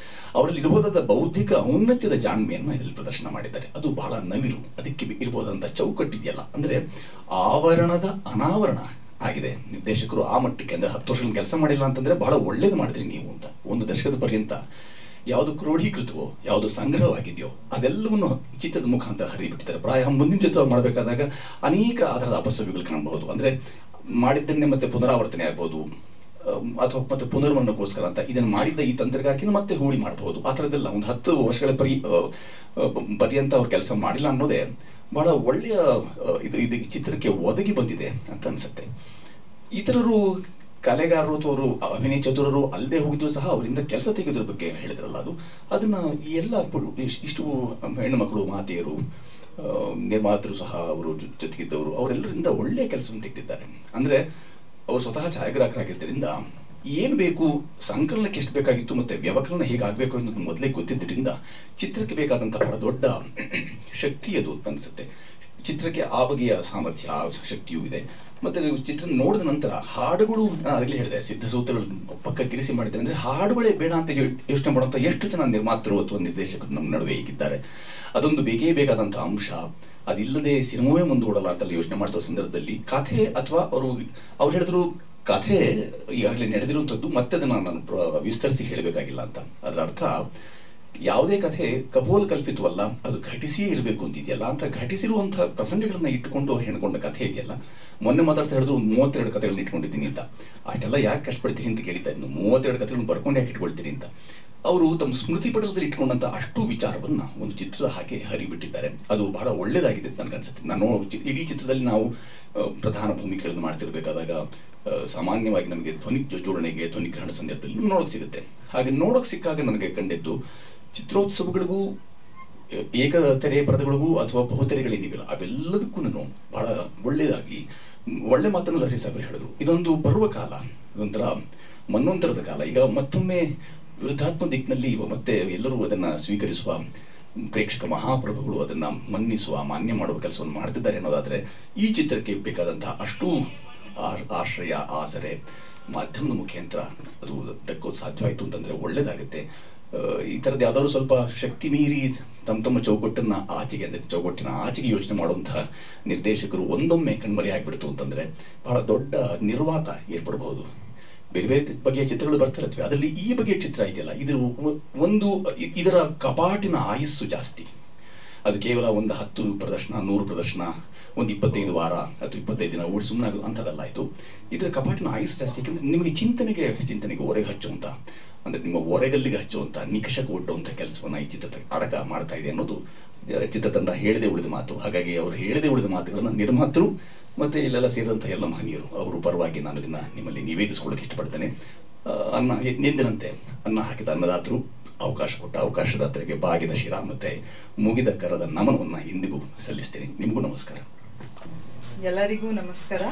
ಅವರಲ್ಲಿ ಇರಬಹುದಾದ ಬೌದ್ಧಿಕ ಔನ್ನತ್ಯದ ಜಾಣ್ಮೆಯನ್ನು ಇದರಲ್ಲಿ ಪ್ರದರ್ಶನ ಮಾಡಿದ್ದಾರೆ. ಅದು ಬಹಳ ನವಿರು. ಅದಕ್ಕೆ ಇರಬಹುದಂತ ಚೌಕಟ್ಟಿದೆಯಲ್ಲ, ಅಂದರೆ ಆವರಣದ ಅನಾವರಣ ಆಗಿದೆ. ನಿರ್ದೇಶಕರು ಆ ಮಟ್ಟಕ್ಕೆ, ಅಂದರೆ 10 ವರ್ಷಗಳ ಕೆಲಸ ಮಾಡಿಲ್ಲ ಅಂತಂದ್ರೆ ಬಹಳ ಒಳ್ಳೇದು ಮಾಡಿದ್ರಿ ನೀವು ಅಂತ. ಒಂದು ದಶಕದ ಪರ್ಯಂತ ಯಾವುದು ಕ್ರೋಢೀಕೃತವೋ, ಯಾವುದು ಸಂಗ್ರಹವಾಗಿದೆಯೋ ಅದೆಲ್ಲವನ್ನು ಚಿತ್ರದ ಮುಖಾಂತರ ಹರಿಬಿಟ್ಟಿದ್ದಾರೆ. ಪ್ರಾಯ ಮುಂದಿನ ಚಿತ್ರ ಮಾಡಬೇಕಾದಾಗ ಅನೇಕ ಆ ಥರದ ಅಪಸವ್ಯಗಳು ಕಾಣಬಹುದು. ಅಂದರೆ ಮಾಡಿದ್ದನ್ನೇ ಮತ್ತೆ ಪುನರಾವರ್ತನೆ ಆಗ್ಬೋದು, ಅಥವಾ ಮತ್ತೆ ಪುನರ್ಮನಕ್ಕೋಸ್ಕರ ಅಂತ ಇದನ್ನು ಮಾಡಿದ್ದ ಈ ತಂತ್ರಗಾರಿಕೆನ ಮತ್ತೆ ಹೂಡಿ ಮಾಡಬಹುದು. ಆ ಥರದ್ದೆಲ್ಲ ಒಂದು 10 ವರ್ಷಗಳ ಪರ್ಯಂತ ಅವ್ರು ಕೆಲಸ ಮಾಡಿಲ್ಲ ಅನ್ನೋದೇ ಬಹಳ ಒಳ್ಳೆಯ ಇದು ಚಿತ್ರಕ್ಕೆ ಒದಗಿ ಬಂದಿದೆ ಅಂತ ಅನ್ಸುತ್ತೆ. ಇತರರು ಕಲೆಗಾರರು ಅಥವಾ ಅವರು ಅಭಿನಯ ಚತುರರು ಅಲ್ಲದೆ ಹೋಗಿದ್ರು ಸಹ ಅವರಿಂದ ಕೆಲಸ ತೆಗೆಯೋದ್ರ ಬಗ್ಗೆ ಹೇಳಿದ್ರಲ್ಲ, ಅದನ್ನ ಈ ಎಲ್ಲ ಇಷ್ಟು ಹೆಣ್ಣು ಮಕ್ಕಳು, ಮಾತೆಯರು, ನಿರ್ಮಾತರು ಸಹ ಅವರು ಜೊತೆಗಿದ್ದವರು ಅವರೆಲ್ಲರಿಂದ ಒಳ್ಳೆಯ ಕೆಲಸವನ್ನು ತೆಗೆದಿದ್ದಾರೆ. ಅಂದರೆ ಅವರು ಸ್ವತಃ ಛಾಯಾಗ್ರಾಹಕರಾಗಿದ್ದರಿಂದ ಏನು ಬೇಕು, ಸಂಕಲನಕ್ಕೆ ಎಷ್ಟು ಬೇಕಾಗಿತ್ತು ಮತ್ತು ವ್ಯವಕಲನ ಹೇಗಾಗಬೇಕು ಅನ್ನೋದು ಮೊದಲೇ ಗೊತ್ತಿದ್ದರಿಂದ ಚಿತ್ರಕ್ಕೆ ಬೇಕಾದಂಥ ಬಹಳ ದೊಡ್ಡ ಶಕ್ತಿ ಅದು ಅಂತ ಅನಿಸುತ್ತೆ. ಚಿತ್ರಕ್ಕೆ ಆ ಬಗೆಯ ಸಾಮರ್ಥ್ಯ, ಆ ಶಕ್ತಿಯೂ ಇದೆ. ಮತ್ತು ಚಿತ್ರ ನೋಡಿದ ನಂತರ ಹಾಡುಗಳು, ನಾನು ಆಗಲೇ ಹೇಳಿದೆ, ಸಿದ್ಧಸೂತ್ರಗಳು ಪಕ್ಕಕ್ಕಿರಿಸಿ ಮಾಡಿದ್ದಾರೆ. ಅಂದರೆ ಹಾಡುಗಳೇ ಬೇಡ ಅಂತ ಯೋಚನೆ ಮಾಡುವಂಥ ಎಷ್ಟು ಜನ ನಿರ್ಮಾತರು ಅಥವಾ ನಿರ್ದೇಶಕರು ನಮ್ಮ ನಡುವೆ ಈಗಿದ್ದಾರೆ. ಅದೊಂದು ಬೇಕೇ ಬೇಕಾದಂಥ ಅಂಶ. ಅದಿಲ್ಲದೆ ಸಿನಿಮಾವೇ ಮುಂದೂಡಲ್ಲ ಅಂತೆಲ್ಲ ಯೋಚನೆ ಮಾಡ್ತಾ ಸಂದರ್ಭದಲ್ಲಿ ಕಥೆ ಅಥವಾ ಅವ್ರು ಹೇಳಿದ್ರು ಕಥೆ ಈಗಾಗಲೇ ನಡೆದಿರುವಂಥದ್ದು, ಮತ್ತೆ ಅದನ್ನು ನಾನು ವಿಸ್ತರಿಸಿ ಹೇಳಬೇಕಾಗಿಲ್ಲ ಅಂತ. ಅದರ ಅರ್ಥ ಯಾವುದೇ ಕಥೆ ಕಪೋಲಕಲ್ಪಿತವಲ್ಲ, ಅದು ಘಟಿಸಿಯೇ ಇರಬೇಕು ಅಂತಿದೆಯಲ್ಲ. ಅಂತ ಘಟಿಸಿರುವಂತಹ ಪ್ರಸಂಗಗಳನ್ನ ಇಟ್ಟುಕೊಂಡು ಅವ್ರು ಹೆಣ್ಕೊಂಡ ಕಥೆ ಇದೆಯಲ್ಲ. ಮೊನ್ನೆ ಮಾತಾಡ್ತಾ ಹೇಳಿದ್ರು 32 ಕಥೆಗಳನ್ನ ಇಟ್ಕೊಂಡಿದ್ದೀನಿ ಅಂತ. ಅಷ್ಟೆಲ್ಲ ಯಾಕೆ ಕಷ್ಟಪಡ್ತೀನಿ ಅಂತ ಕೇಳಿತಾ ಇದ್ದು, 32 ಕಥೆಗಳನ್ನ ಬರ್ಕೊಂಡು ಯಾಕೆ ಇಟ್ಕೊಳ್ತೀನಿ ಅಂತ. ಅವರು ತಮ್ಮ ಸ್ಮೃತಿ ಪಟಲದಲ್ಲಿ ಇಟ್ಕೊಂಡಂಥ ಅಷ್ಟು ವಿಚಾರವನ್ನ ಒಂದು ಚಿತ್ರದ ಹಾಗೆ ಹರಿಬಿಟ್ಟಿದ್ದಾರೆ. ಅದು ಬಹಳ ಒಳ್ಳೇದಾಗಿದೆ ಅಂತ ನನಗನ್ಸುತ್ತೆ. ನಾನು ಇಡೀ ಚಿತ್ರದಲ್ಲಿ ನಾವು ಪ್ರಧಾನ ಭೂಮಿಕೆಗಳನ್ನು ಮಾಡ್ತಿರ್ಬೇಕಾದಾಗ ಸಾಮಾನ್ಯವಾಗಿ ನಮಗೆ ಧ್ವನಿ ಜೋಡಣೆಗೆ, ಧ್ವನಿ ಗ್ರಹಣ ಸಂದರ್ಭದಲ್ಲಿ ನೋಡೋಕೆ ಸಿಗುತ್ತೆ. ಹಾಗೆ ನೋಡೋಕೆ ಸಿಕ್ಕಾಗ ನನಗೆ ಕಂಡಿದ್ದು, ಚಿತ್ರೋತ್ಸವಗಳಿಗೂ ಏಕತೆರೆ ಪರದೆಗಳಿಗೂ ಅಥವಾ ಬಹುತೆರೆಗಳೇನಿವಿಲ್ಲ ಅವೆಲ್ಲದಕ್ಕೂ ಬಹಳ ಒಳ್ಳೆಯದಾಗಿ ಒಳ್ಳೆ ಮಾತನ್ನು ಲಹರಿ ಸಾಗರ್ ಹೇಳಿದ್ರು. ಇದೊಂದು ಬರುವ ಕಾಲ, ಇದೊಂಥರ ಮನ್ವಂತರದ ಕಾಲ. ಈಗ ಮತ್ತೊಮ್ಮೆ ವಿರುದ್ಧಾತ್ಮ ದಿಕ್ಕಿನಲ್ಲಿ ಮತ್ತೆ ಎಲ್ಲರೂ ಅದನ್ನು ಸ್ವೀಕರಿಸುವ ಪ್ರೇಕ್ಷಕ ಮಹಾಪ್ರಭುಗಳು ಅದನ್ನು ಮನ್ನಿಸುವ, ಮಾನ್ಯ ಮಾಡುವ ಕೆಲಸವನ್ನು ಮಾಡ್ತಿದ್ದಾರೆ ಅನ್ನೋದಾದರೆ ಈ ಚಿತ್ರಕ್ಕೆ ಬೇಕಾದಂತಹ ಅಷ್ಟು ಆಶ್ರಯ, ಆಸರೆ ಮಾಧ್ಯಮದ ಮುಖಾಂತರ ಅದು ದಕ್ಕೋದು ಸಾಧ್ಯವಾಯಿತು ಅಂತಂದರೆ ಒಳ್ಳೆಯದಾಗುತ್ತೆ. ಈ ಥರದ್ದು ಯಾವ್ದಾದ್ರು ಸ್ವಲ್ಪ ಶಕ್ತಿ ಮೀರಿ ತಮ್ಮ ಚೌಕಟ್ಟನ್ನು ಆಚೆಗೆ, ಅಂದರೆ ಚೌಕಟ್ಟಿನ ಆಚೆಗೆ ಯೋಚನೆ ಮಾಡುವಂತಹ ನಿರ್ದೇಶಕರು ಒಂದೊಮ್ಮೆ ಕಣ್ಮರೆ ಆಗಿಬಿಡ್ತು ಅಂತಂದರೆ ಬಹಳ ದೊಡ್ಡ ನಿರ್ವಾತ ಏರ್ಪಡಬಹುದು. ಬೇರೆ ಬೇರೆ ಬಗೆಯ ಚಿತ್ರಗಳು ಬರ್ತಾ ಇರ್ತವೆ, ಅದರಲ್ಲಿ ಈ ಬಗೆಯ ಚಿತ್ರ ಇದೆಯಲ್ಲ, ಇದರ ಕಪಾಟಿನ ಆಯಸ್ಸು ಜಾಸ್ತಿ. ಅದು ಕೇವಲ ಒಂದು 10 ಪ್ರದರ್ಶನ, 100 ಪ್ರದರ್ಶನ, ಒಂದು 25 ವಾರ ಅಥವಾ 25 ದಿನ ಓಡಿ ಸುಮ್ಮನಾಗೋದು ಅಂಥದ್ದಲ್ಲ. ಇದರ ಕಪಾಟಿನ ಆಯಸ್ಸು ಜಾಸ್ತಿ. ಯಾಕೆಂದರೆ ನಿಮಗೆ ಚಿಂತನೆಗೆ ಒರೆಗೆ ಹಚ್ಚುವಂಥ, ಅಂದರೆ ನಿಮ್ಮ ಒರೆಗಲ್ಲಿಗೆ ಹಚ್ಚುವಂಥ, ನಿಕಷಕ್ಕೆ ಒಡ್ಡುವಂಥ ಕೆಲಸವನ್ನು ಈ ಚಿತ್ರ ಅಡಕ ಮಾಡ್ತಾ ಇದೆ ಅನ್ನೋದು ಚಿತ್ರತಂಡ ಹೇಳದೆ ಉಳಿದ ಮಾತು. ಹಾಗಾಗಿ ಅವರು ಹೇಳದೆ ಉಳಿದ ಮಾತುಗಳನ್ನು ನಿರ್ಮಾತರು ಮತ್ತು ಇಲ್ಲೆಲ್ಲ ಸೇರಿದಂಥ ಎಲ್ಲ ಮಹನೀಯರು ಅವರು ಪರವಾಗಿ ನಾನು ಇದನ್ನು ನಿಮ್ಮಲ್ಲಿ ನಿವೇದಿಸ್ಕೊಳ್ಳೋಕೆ ಇಷ್ಟಪಡ್ತೇನೆ. ಎಂದಿನಂತೆ ಅನ್ನ ಹಾಕಿದ ಅನ್ನದಾತರು, ಅವಕಾಶ ಕೊಟ್ಟ ಅವಕಾಶದಾತರಿಗೆ ಬಾಗಿದ ಶಿರ ಮತ್ತು ಮುಗಿದ ಕರದ ನಮನವನ್ನು ಇಂದಿಗೂ ಸಲ್ಲಿಸ್ತೀನಿ. ನಿಮಗೂ ನಮಸ್ಕಾರ. ಎಲ್ಲರಿಗೂ ನಮಸ್ಕಾರ.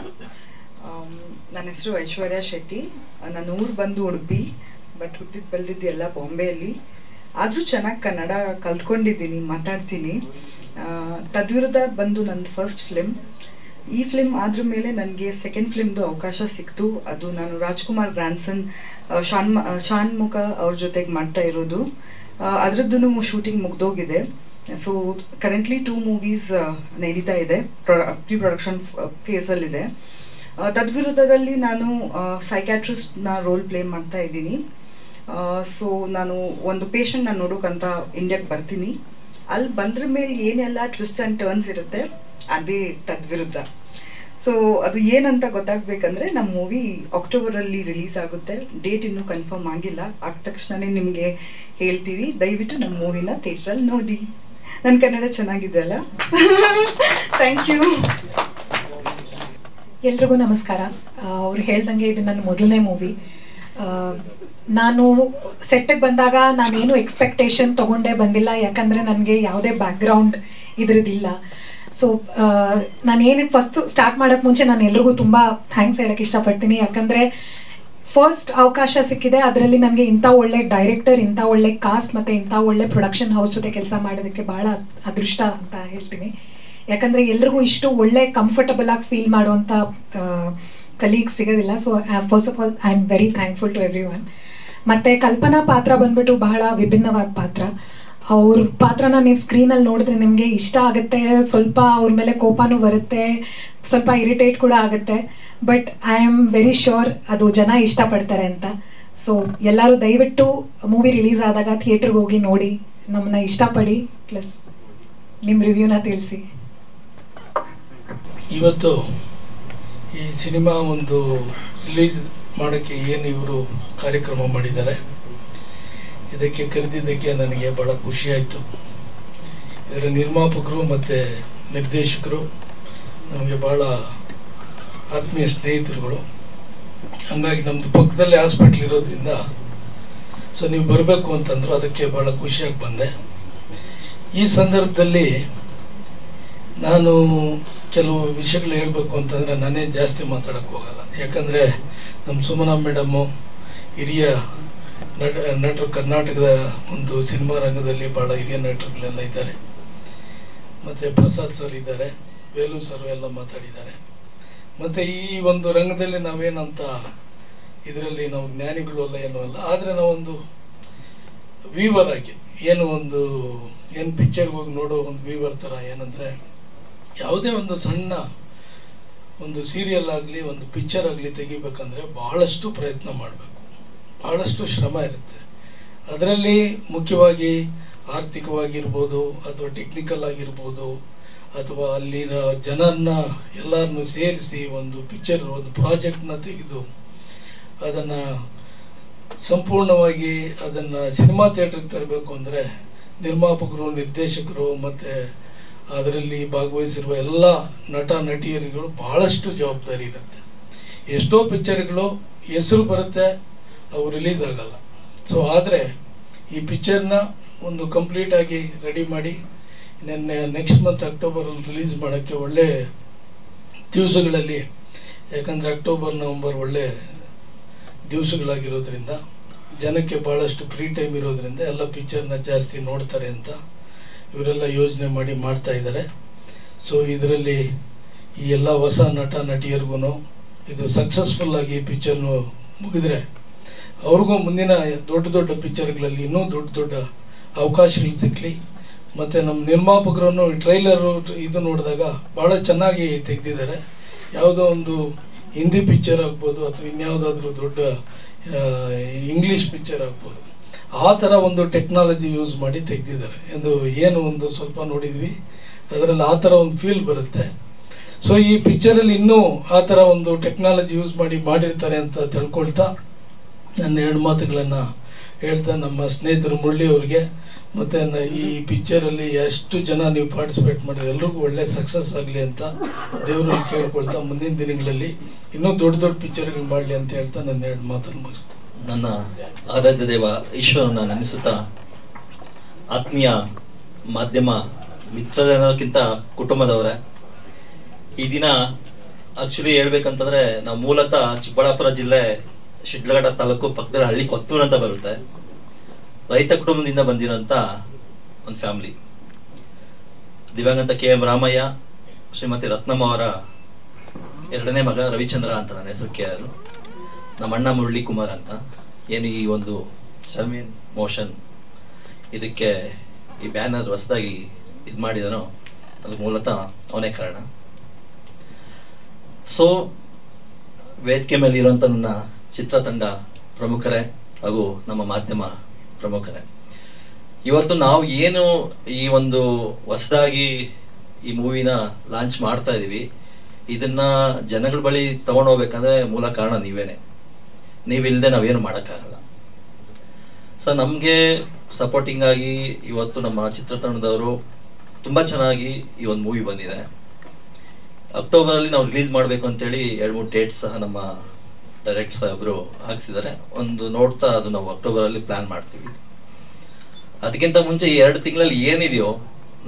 ನನ್ನ ಹೆಸರು ಐಶ್ವರ್ಯ ಶೆಟ್ಟಿ. ನನ್ನ ಊರು ಬಂದು ಉಡುಪಿ, ಬಟ್ ಹುಟ್ಟಿದ್ದು ಬೆಳೆದಿದ್ದು ಎಲ್ಲ ಬಾಂಬೆಯಲ್ಲಿ. ಆದರೂ ಚೆನ್ನಾಗಿ ಕನ್ನಡ ಕಲ್ತ್ಕೊಂಡಿದ್ದೀನಿ, ಮಾತಾಡ್ತೀನಿ. ತದ್ವಿರುದ್ಧ ಬಂದು ನನ್ನ ಫಸ್ಟ್ ಫಿಲ್ಮ್. ಈ ಫಿಲ್ಮ್ ಆದ್ರ ಮೇಲೆ ನನಗೆ ಸೆಕೆಂಡ್ ಫಿಲ್ಮ್ದು ಅವಕಾಶ ಸಿಕ್ತು. ಅದು ನಾನು ರಾಜ್ಕುಮಾರ್ ಗ್ರ್ಯಾಂಡ್ಸನ್ ಶಾನ್ಮುಖ ಅವ್ರ ಜೊತೆಗೆ ಮಾಡ್ತಾ ಇರೋದು. ಅದರದ್ದು ಶೂಟಿಂಗ್ ಮುಗ್ದೋಗಿದೆ. ಸೊ ಕರೆಂಟ್ಲಿ 2 ಮೂವೀಸ್ ನಡೀತಾ ಇದೆ, ಪ್ರೀ ಪ್ರೊಡಕ್ಷನ್ ಫೇಸಲ್ಲಿದೆ. ತದ್ವಿರುದ್ಧದಲ್ಲಿ ನಾನು ಸೈಕ್ಯಾಟ್ರಿಸ್ಟ್ನ ರೋಲ್ ಪ್ಲೇ ಮಾಡ್ತಾ ಇದ್ದೀನಿ. ಸೊ ನಾನು ಒಂದು ಪೇಷಂಟ್ನ ನೋಡೋಕ್ಕಂತ ಇಂಡಿಯಾಗೆ ಬರ್ತೀನಿ. ಅಲ್ಲಿ ಬಂದ್ರ ಮೇಲೆ ಏನೆಲ್ಲ ಟ್ವಿಸ್ಟ್ ಆ್ಯಂಡ್ ಟರ್ನ್ಸ್ ಇರುತ್ತೆ ಅದೇ ತದ್ವಿರುದ್ಧ. ಸೊ ಅದು ಏನಂತ ಗೊತ್ತಾಗಬೇಕಂದ್ರೆ ನಮ್ಮ ಮೂವಿ ಅಕ್ಟೋಬರಲ್ಲಿ ರಿಲೀಸ್ ಆಗುತ್ತೆ. ಡೇಟ್ ಇನ್ನೂ ಕನ್ಫರ್ಮ್ ಆಗಿಲ್ಲ, ಆದ ತಕ್ಷಣವೇ ನಿಮಗೆ ಹೇಳ್ತೀವಿ. ದಯವಿಟ್ಟು ನಮ್ಮ ಮೂವಿನ ಥಿಯೇಟ್ರಲ್ಲಿ ನೋಡಿ. ನನ್ನ ಕನ್ನಡ ಚೆನ್ನಾಗಿದೆ ಅಲ್ಲ? Thank you. ಎಲ್ರಿಗೂ ನಮಸ್ಕಾರ. ಅವ್ರು ಹೇಳ್ದಂಗೆ ಇದು ನನ್ನ ಮೊದಲನೇ ಮೂವಿ. ನಾನು ಸೆಟ್ಟಿಗೆ ಬಂದಾಗ ನಾನೇನು ಎಕ್ಸ್ಪೆಕ್ಟೇಷನ್ ತೊಗೊಂಡೇ ಬಂದಿಲ್ಲ, ಯಾಕಂದರೆ ನನಗೆ ಯಾವುದೇ ಬ್ಯಾಕ್ಗ್ರೌಂಡ್ ಇದ್ರದ್ದಿಲ್ಲ. ಸೊ ನಾನೇನು ಫಸ್ಟ್ ಸ್ಟಾರ್ಟ್ ಮಾಡೋಕ್ಕೆ ಮುಂಚೆ ನಾನು ಎಲ್ರಿಗೂ ತುಂಬ ಥ್ಯಾಂಕ್ಸ್ ಹೇಳೋಕ್ಕೆ ಇಷ್ಟಪಡ್ತೀನಿ. ಯಾಕಂದರೆ ಫಸ್ಟ್ ಅವಕಾಶ ಸಿಕ್ಕಿದೆ, ಅದರಲ್ಲಿ ನನಗೆ ಇಂಥ ಒಳ್ಳೆ ಡೈರೆಕ್ಟರ್, ಇಂಥ ಒಳ್ಳೆ ಕಾಸ್ಟ್ ಮತ್ತು ಇಂಥ ಒಳ್ಳೆ ಪ್ರೊಡಕ್ಷನ್ ಹೌಸ್ ಜೊತೆ ಕೆಲಸ ಮಾಡೋದಕ್ಕೆ ಭಾಳ ಅದೃಷ್ಟ ಅಂತ ಹೇಳ್ತೀನಿ. ಯಾಕಂದರೆ ಎಲ್ರಿಗೂ ಇಷ್ಟು ಒಳ್ಳೆ ಕಂಫರ್ಟಬಲ್ ಆಗಿ ಫೀಲ್ ಮಾಡುವಂಥ ಕಲೀಗ್ಸ್ ಸಿಗೋದಿಲ್ಲ. So first of all I am very thankful to everyone. ಮತ್ತು ಕಲ್ಪನಾ ಪಾತ್ರ ಬಂದ್ಬಿಟ್ಟು ಬಹಳ ವಿಭಿನ್ನವಾದ ಪಾತ್ರ. ಅವ್ರ ಪಾತ್ರನ ನೀವು ಸ್ಕ್ರೀನಲ್ಲಿ ನೋಡಿದ್ರೆ ನಿಮಗೆ ಇಷ್ಟ ಆಗುತ್ತೆ, ಸ್ವಲ್ಪ ಅವ್ರ ಮೇಲೆ ಕೋಪನೂ ಬರುತ್ತೆ, ಸ್ವಲ್ಪ ಇರಿಟೇಟ್ ಕೂಡ ಆಗುತ್ತೆ. But I am very sure ಅದು ಜನ ಇಷ್ಟಪಡ್ತಾರೆ ಅಂತ. ಸೊ ಎಲ್ಲರೂ ದಯವಿಟ್ಟು ಮೂವಿ ರಿಲೀಸ್ ಆದಾಗ ಥಿಯೇಟ್ರಿಗೆ ಹೋಗಿ ನೋಡಿ, ನಮ್ಮನ್ನ ಇಷ್ಟಪಡಿ, ಪ್ಲಸ್ ನಿಮ್ಮ ರಿವ್ಯೂನ ತಿಳಿಸಿ. ಇವತ್ತು ಈ ಸಿನಿಮಾ ಒಂದು ರಿಲೀಸ್ ಮಾಡೋಕ್ಕೆ ಏನು ಇವರು ಕಾರ್ಯಕ್ರಮ ಮಾಡಿದ್ದಾರೆ, ಇದಕ್ಕೆ ಕರೆದಿದ್ದಕ್ಕೆ ನನಗೆ ಭಾಳ ಖುಷಿಯಾಯಿತು. ಇದರ ನಿರ್ಮಾಪಕರು ಮತ್ತು ನಿರ್ದೇಶಕರು ನಮಗೆ ಭಾಳ ಆತ್ಮೀಯ ಸ್ನೇಹಿತರುಗಳು. ಹಂಗಾಗಿ ನಮ್ಮದು ಪಕ್ಕದಲ್ಲೇ ಹಾಸ್ಪಿಟ್ಲ್ ಇರೋದ್ರಿಂದ ಸೊ ನೀವು ಬರಬೇಕು ಅಂತಂದರು, ಅದಕ್ಕೆ ಭಾಳ ಖುಷಿಯಾಗಿ ಬಂದೆ. ಈ ಸಂದರ್ಭದಲ್ಲಿ ನಾನು ಕೆಲವು ವಿಷಯಗಳು ಹೇಳಬೇಕು ಅಂತಂದರೆ ನಾನೇ ಜಾಸ್ತಿ ಮಾತಾಡೋಕ್ಕೆ ಹೋಗಲ್ಲ. ಯಾಕಂದರೆ ನಮ್ಮ ಸುಮನಾ ಮೇಡಮ್ಮು ಹಿರಿಯ ನಟರು, ಕರ್ನಾಟಕದ ಒಂದು ಸಿನಿಮಾ ರಂಗದಲ್ಲಿ ಭಾಳ ಹಿರಿಯ ನಟರುಗಳೆಲ್ಲ ಇದ್ದಾರೆ. ಮತ್ತು ಪ್ರಸಾದ್ ಸರ್ ಇದ್ದಾರೆ, ವೇಲು ಸರ್ ಎಲ್ಲ ಮಾತಾಡಿದ್ದಾರೆ. ಮತ್ತು ಈ ಒಂದು ರಂಗದಲ್ಲಿ ನಾವೇನಂತ ಇದರಲ್ಲಿ ನಾವು ಜ್ಞಾನಿಗಳು ಅಲ್ಲ ಏನೂ ಅಲ್ಲ, ಆದರೆ ನಾವೊಂದು ವೀವರ್ ಆಗಿ ಏನು ಪಿಕ್ಚರ್ಗೆ ಹೋಗಿ ನೋಡೋ ಒಂದು ವೀವರ್ ಥರ. ಏನಂದರೆ ಯಾವುದೇ ಒಂದು ಸಣ್ಣ ಒಂದು ಸೀರಿಯಲ್ ಆಗಲಿ ಒಂದು ಪಿಕ್ಚರ್ ಆಗಲಿ ತೆಗಿಬೇಕಂದ್ರೆ ಭಾಳಷ್ಟು ಪ್ರಯತ್ನ ಮಾಡಬೇಕು, ಭಾಳಷ್ಟು ಶ್ರಮ ಇರುತ್ತೆ. ಅದರಲ್ಲಿ ಮುಖ್ಯವಾಗಿ ಆರ್ಥಿಕವಾಗಿರ್ಬೋದು ಅಥವಾ ಟೆಕ್ನಿಕಲ್ ಆಗಿರ್ಬೋದು ಅಥವಾ ಅಲ್ಲಿನ ಜನರನ್ನ ಎಲ್ಲರನ್ನು ಸೇರಿಸಿ ಒಂದು ಪಿಕ್ಚರ್ ಒಂದು ಪ್ರಾಜೆಕ್ಟ್ನ ತೆಗೆದು ಅದನ್ನು ಸಂಪೂರ್ಣವಾಗಿ ಅದನ್ನು ಸಿನಿಮಾ ಥಿಯೇಟ್ರಿಗೆ ತರಬೇಕು ಅಂದರೆ ನಿರ್ಮಾಪಕರು, ನಿರ್ದೇಶಕರು ಮತ್ತು ಅದರಲ್ಲಿ ಭಾಗವಹಿಸಿರುವ ಎಲ್ಲ ನಟ ನಟಿಯರಿಗಳು ಭಾಳಷ್ಟು ಜವಾಬ್ದಾರಿ ಇರುತ್ತೆ. ಎಷ್ಟೋ ಪಿಕ್ಚರ್ಗಳು ಹೆಸರು ಬರುತ್ತೆ, ಅವು ರಿಲೀಸ್ ಆಗಲ್ಲ. ಸೊ ಆದರೆ ಈ ಪಿಕ್ಚರ್ನ ಒಂದು ಕಂಪ್ಲೀಟಾಗಿ ರೆಡಿ ಮಾಡಿ ನೆಕ್ಸ್ಟ್ ಮಂತ್ ಅಕ್ಟೋಬರಲ್ಲಿ ರಿಲೀಸ್ ಮಾಡೋಕ್ಕೆ ಒಳ್ಳೆ ದಿವಸಗಳಲ್ಲಿ, ಯಾಕಂದರೆ ಅಕ್ಟೋಬರ್ ನವಂಬರ್ ಒಳ್ಳೆ ದಿವಸಗಳಾಗಿರೋದ್ರಿಂದ ಜನಕ್ಕೆ ಭಾಳಷ್ಟು ಫ್ರೀ ಟೈಮ್ ಇರೋದ್ರಿಂದ ಎಲ್ಲ ಪಿಕ್ಚರ್ನ ಜಾಸ್ತಿ ನೋಡ್ತಾರೆ ಅಂತ ಇವರೆಲ್ಲ ಯೋಜನೆ ಮಾಡಿ ಮಾಡ್ತಾ ಇದ್ದಾರೆ. ಸೊ ಇದರಲ್ಲಿ ಈ ಎಲ್ಲ ಹೊಸ ನಟ ನಟಿಯರಿಗೂ ಇದು ಸಕ್ಸಸ್ಫುಲ್ಲಾಗಿ ಪಿಕ್ಚರ್ನು ಮುಗಿದ್ರೆ ಅವ್ರಿಗೂ ಮುಂದಿನ ದೊಡ್ಡ ದೊಡ್ಡ ಪಿಕ್ಚರ್ಗಳಲ್ಲಿ ಇನ್ನೂ ದೊಡ್ಡ ದೊಡ್ಡ ಅವಕಾಶಗಳು ಸಿಕ್ಕಲಿ. ಮತ್ತು ನಮ್ಮ ನಿರ್ಮಾಪಕರನ್ನು ಟ್ರೈಲರು ಇದು ನೋಡಿದಾಗ ಭಾಳ ಚೆನ್ನಾಗಿ ತೆಗೆದಿದ್ದಾರೆ. ಯಾವುದೋ ಒಂದು ಹಿಂದಿ ಪಿಕ್ಚರ್ ಆಗ್ಬೋದು ಅಥವಾ ಇನ್ಯಾವುದಾದ್ರೂ ದೊಡ್ಡ ಇಂಗ್ಲೀಷ್ ಪಿಕ್ಚರ್ ಆಗ್ಬೋದು, ಆ ಥರ ಒಂದು ಟೆಕ್ನಾಲಜಿ ಯೂಸ್ ಮಾಡಿ ತೆಗೆದಿದ್ದಾರೆ. ಏನು ಒಂದು ಸ್ವಲ್ಪ ನೋಡಿದ್ವಿ, ಅದರಲ್ಲಿ ಆ ಥರ ಒಂದು ಫೀಲ್ ಬರುತ್ತೆ. ಸೊ ಈ ಪಿಕ್ಚರಲ್ಲಿ ಇನ್ನೂ ಆ ಥರ ಒಂದು ಟೆಕ್ನಾಲಜಿ ಯೂಸ್ ಮಾಡಿರ್ತಾರೆ ಅಂತ ತಿಳ್ಕೊಳ್ತಾ ನನ್ನ ಎರಡು ಮಾತುಗಳನ್ನು ಹೇಳ್ತಾ, ನಮ್ಮ ಸ್ನೇಹಿತರು ಮುರಳಿ ಅವ್ರಿಗೆ ಮತ್ತು ಈ ಪಿಕ್ಚರಲ್ಲಿ ಎಷ್ಟು ಜನ ನೀವು ಪಾರ್ಟಿಸಿಪೇಟ್ ಮಾಡಿದ್ರೆ ಎಲ್ರಿಗೂ ಒಳ್ಳೆ ಸಕ್ಸಸ್ ಆಗಲಿ ಅಂತ ದೇವರಲ್ಲಿ ಕೇಳ್ಕೊಳ್ತಾ ಮುಂದಿನ ದಿನಗಳಲ್ಲಿ ಇನ್ನೂ ದೊಡ್ಡ ದೊಡ್ಡ ಪಿಕ್ಚರ್ಗಳು ಮಾಡಲಿ ಅಂತ ಹೇಳ್ತಾ ನನ್ನ ಎರಡು ಮಾತನ್ನು ಮುಗಿಸ್ತೀನಿ. ನನ್ನ ಆರಾಧ್ಯ ದೇವ ಈಶ್ವರನ ನೆನೆಸುತ್ತಾ, ಆತ್ಮೀಯ ಮಾಧ್ಯಮ ಮಿತ್ರರನ್ನೋಕ್ಕಿಂತ ಕುಟುಂಬದವರೇ, ಈ ದಿನ ಆ್ಯಕ್ಚುಲಿ ಹೇಳ್ಬೇಕಂತಂದರೆ ನಾವು ಮೂಲತಃ ಚಿಕ್ಕಬಳ್ಳಾಪುರ ಜಿಲ್ಲೆ ಶಿಡ್ಲಘಟ್ಟ ತಾಲೂಕು ಪಕ್ಕದ ಹಳ್ಳಿ ಕೊತ್ತೂರು ಅಂತ ಬರುತ್ತೆ. ರೈತ ಕುಟುಂಬದಿಂದ ಬಂದಿರೋಂಥ ಒಂದು ಫ್ಯಾಮಿಲಿ. ದಿವಂಗತ KM ರಾಮಯ್ಯ, ಶ್ರೀಮತಿ ರತ್ನಮ್ಮ ಅವರ ಎರಡನೇ ಮಗ ರವಿಚಂದ್ರ ಅಂತ, ನನ್ನ ಹೆಸರು KR. ನಮ್ಮ ಅಣ್ಣ ಮುರಳಿ ಕುಮಾರ್ ಅಂತ. ಏನು ಈ ಒಂದು ಸರ್ಮಿನ್ ಮೋಷನ್ ಇದಕ್ಕೆ ಈ ಬ್ಯಾನರ್ ಹೊಸದಾಗಿ ಇದು ಮಾಡಿದನೋ ಅದು ಮೂಲತಃ ಅವನೇ ಕಾರಣ. ಸೊ ವೇದಿಕೆ ಮೇಲೆ ಇರುವಂಥ ನನ್ನ ಚಿತ್ರತಂಡ ಪ್ರಮುಖರೇ ಹಾಗೂ ನಮ್ಮ ಮಾಧ್ಯಮ ಪ್ರಮುಖರೇ, ಇವತ್ತು ನಾವು ಏನು ಈ ಒಂದು ಹೊಸದಾಗಿ ಈ ಮೂವಿನ ಲಾಂಚ್ ಮಾಡ್ತಾ ಇದೀವಿ, ಇದನ್ನ ಜನಗಳ ಬಳಿ ತಗೊಂಡೋಗ್ಬೇಕಂದ್ರೆ ಮೂಲ ಕಾರಣ ನೀವೇನೆ. ನೀವಿಲ್ಲದೆ ನಾವೇನು ಮಾಡೋಕ್ಕಾಗಲ್ಲ. ಸೊ ನಮಗೆ ಸಪೋರ್ಟಿಂಗ್ ಆಗಿ ಇವತ್ತು ನಮ್ಮ ಚಿತ್ರತಂಡದವರು ತುಂಬ ಚೆನ್ನಾಗಿ ಈ ಒಂದು ಮೂವಿ ಬಂದಿದೆ. ಅಕ್ಟೋಬರಲ್ಲಿ ನಾವು ರಿಲೀಸ್ ಮಾಡಬೇಕು ಅಂತೇಳಿ 2-3 ಡೇಟ್ಸ್ ಸಹ ನಮ್ಮ ಡೈರೆಕ್ಟರ್ ಸಾಹೇಬರು ಹಾಕ್ಸಿದ್ದಾರೆ. ಒಂದು ನೋಡ್ತಾ ಅದು ನಾವು ಅಕ್ಟೋಬರಲ್ಲಿ ಪ್ಲ್ಯಾನ್ ಮಾಡ್ತೀವಿ. ಅದಕ್ಕಿಂತ ಮುಂಚೆ ಈ 2 ತಿಂಗಳಲ್ಲಿ ಏನಿದೆಯೋ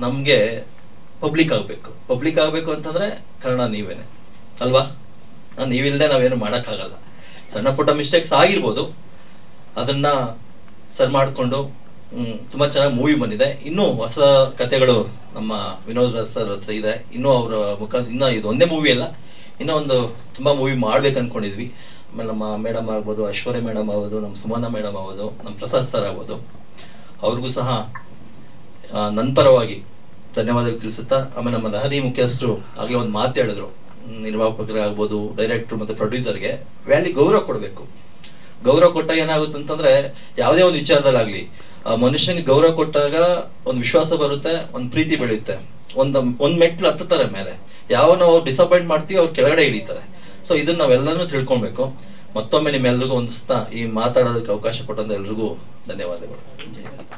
ನಮಗೆ ಪಬ್ಲಿಕ್ ಆಗಬೇಕು ಅಂತಂದರೆ ಕಾರಣ ನೀವೇನೆ ಅಲ್ವಾ? ನೀವಿಲ್ಲದೆ ನಾವೇನು ಮಾಡೋಕ್ಕಾಗಲ್ಲ. ಸಣ್ಣ ಪುಟ್ಟ ಮಿಸ್ಟೇಕ್ಸ್ ಆಗಿರ್ಬೋದು, ಅದನ್ನು ಸರಿ ಮಾಡಿಕೊಂಡು ತುಂಬ ಚೆನ್ನಾಗಿ ಮೂವಿ ಬಂದಿದೆ. ಇನ್ನೂ ಹೊಸ ಕಥೆಗಳು ನಮ್ಮ ವಿನೋದ್ ರಾಜ್ ಸರ್ ಹತ್ರ ಇದೆ. ಇನ್ನೂ ಅವರ ಮುಖಾಂತರ ಇನ್ನೂ ಇದು ಒಂದೇ ಮೂವಿ ಅಲ್ಲ, ಇನ್ನೂ ಒಂದು ತುಂಬ ಮೂವಿ ಮಾಡ್ಬೇಕು ಅಂದ್ಕೊಂಡಿದ್ವಿ. ಆಮೇಲೆ ನಮ್ಮ ಮೇಡಮ್ ಆಗ್ಬೋದು, ಐಶ್ವರ್ಯ ಮೇಡಮ್ ಆಗ್ಬೋದು, ನಮ್ಮ ಸುಮನ ಮೇಡಮ್ ಆಗ್ಬೋದು, ನಮ್ಮ ಪ್ರಸಾದ್ ಸರ್ ಆಗ್ಬೋದು, ಅವ್ರಿಗೂ ಸಹ ನನ್ನ ಪರವಾಗಿ ಧನ್ಯವಾದಗಳು ತಿಳಿಸುತ್ತಾ, ಆಮೇಲೆ ನಮ್ಮ ಲಹರಿ ಮುಖ್ಯಸ್ಥರು ಆಗಲೇ ಒಂದು ಮಾತು ಹೇಳಿದ್ರು, ನಿರ್ಮಾಪಕರೇ ಆಗ್ಬೋದು, ಡೈರೆಕ್ಟ್ರು ಮತ್ತು ಪ್ರೊಡ್ಯೂಸರ್ಗೆ ವ್ಯಾಲಿ ಗೌರವ ಕೊಡಬೇಕು. ಗೌರವ ಕೊಟ್ಟಾಗ ಏನಾಗುತ್ತೆ ಅಂತಂದರೆ, ಯಾವುದೇ ಒಂದು ವಿಚಾರದಲ್ಲಾಗಲಿ ಮನುಷ್ಯನಿಗೆ ಗೌರವ ಕೊಟ್ಟಾಗ ಒಂದು ವಿಶ್ವಾಸ ಬರುತ್ತೆ, ಒಂದು ಪ್ರೀತಿ ಬೆಳೆಯುತ್ತೆ. ಒಂದು ಮೆಟ್ಲು ಹತ್ತುತ್ತಾರೆ ಮೇಲೆ. ಯಾವ ನಾವು ಡಿಸಪಾಯಿಂಟ್ ಮಾಡ್ತೀವಿ ಅವ್ರು ಕೆಳಗಡೆ ಇಳಿತಾರೆ. ಸೊ ಇದನ್ನು ನಾವೆಲ್ಲರೂ ತಿಳ್ಕೊಬೇಕು. ಮತ್ತೊಮ್ಮೆ ನಿಮ್ಮೆಲ್ರಿಗೂ ಒಂದು ಈ ಮಾತಾಡೋದಕ್ಕೆ ಅವಕಾಶ ಕೊಟ್ಟಂತ ಎಲ್ರಿಗೂ ಧನ್ಯವಾದಗಳು. ಜೈ ಹಿಂದ್.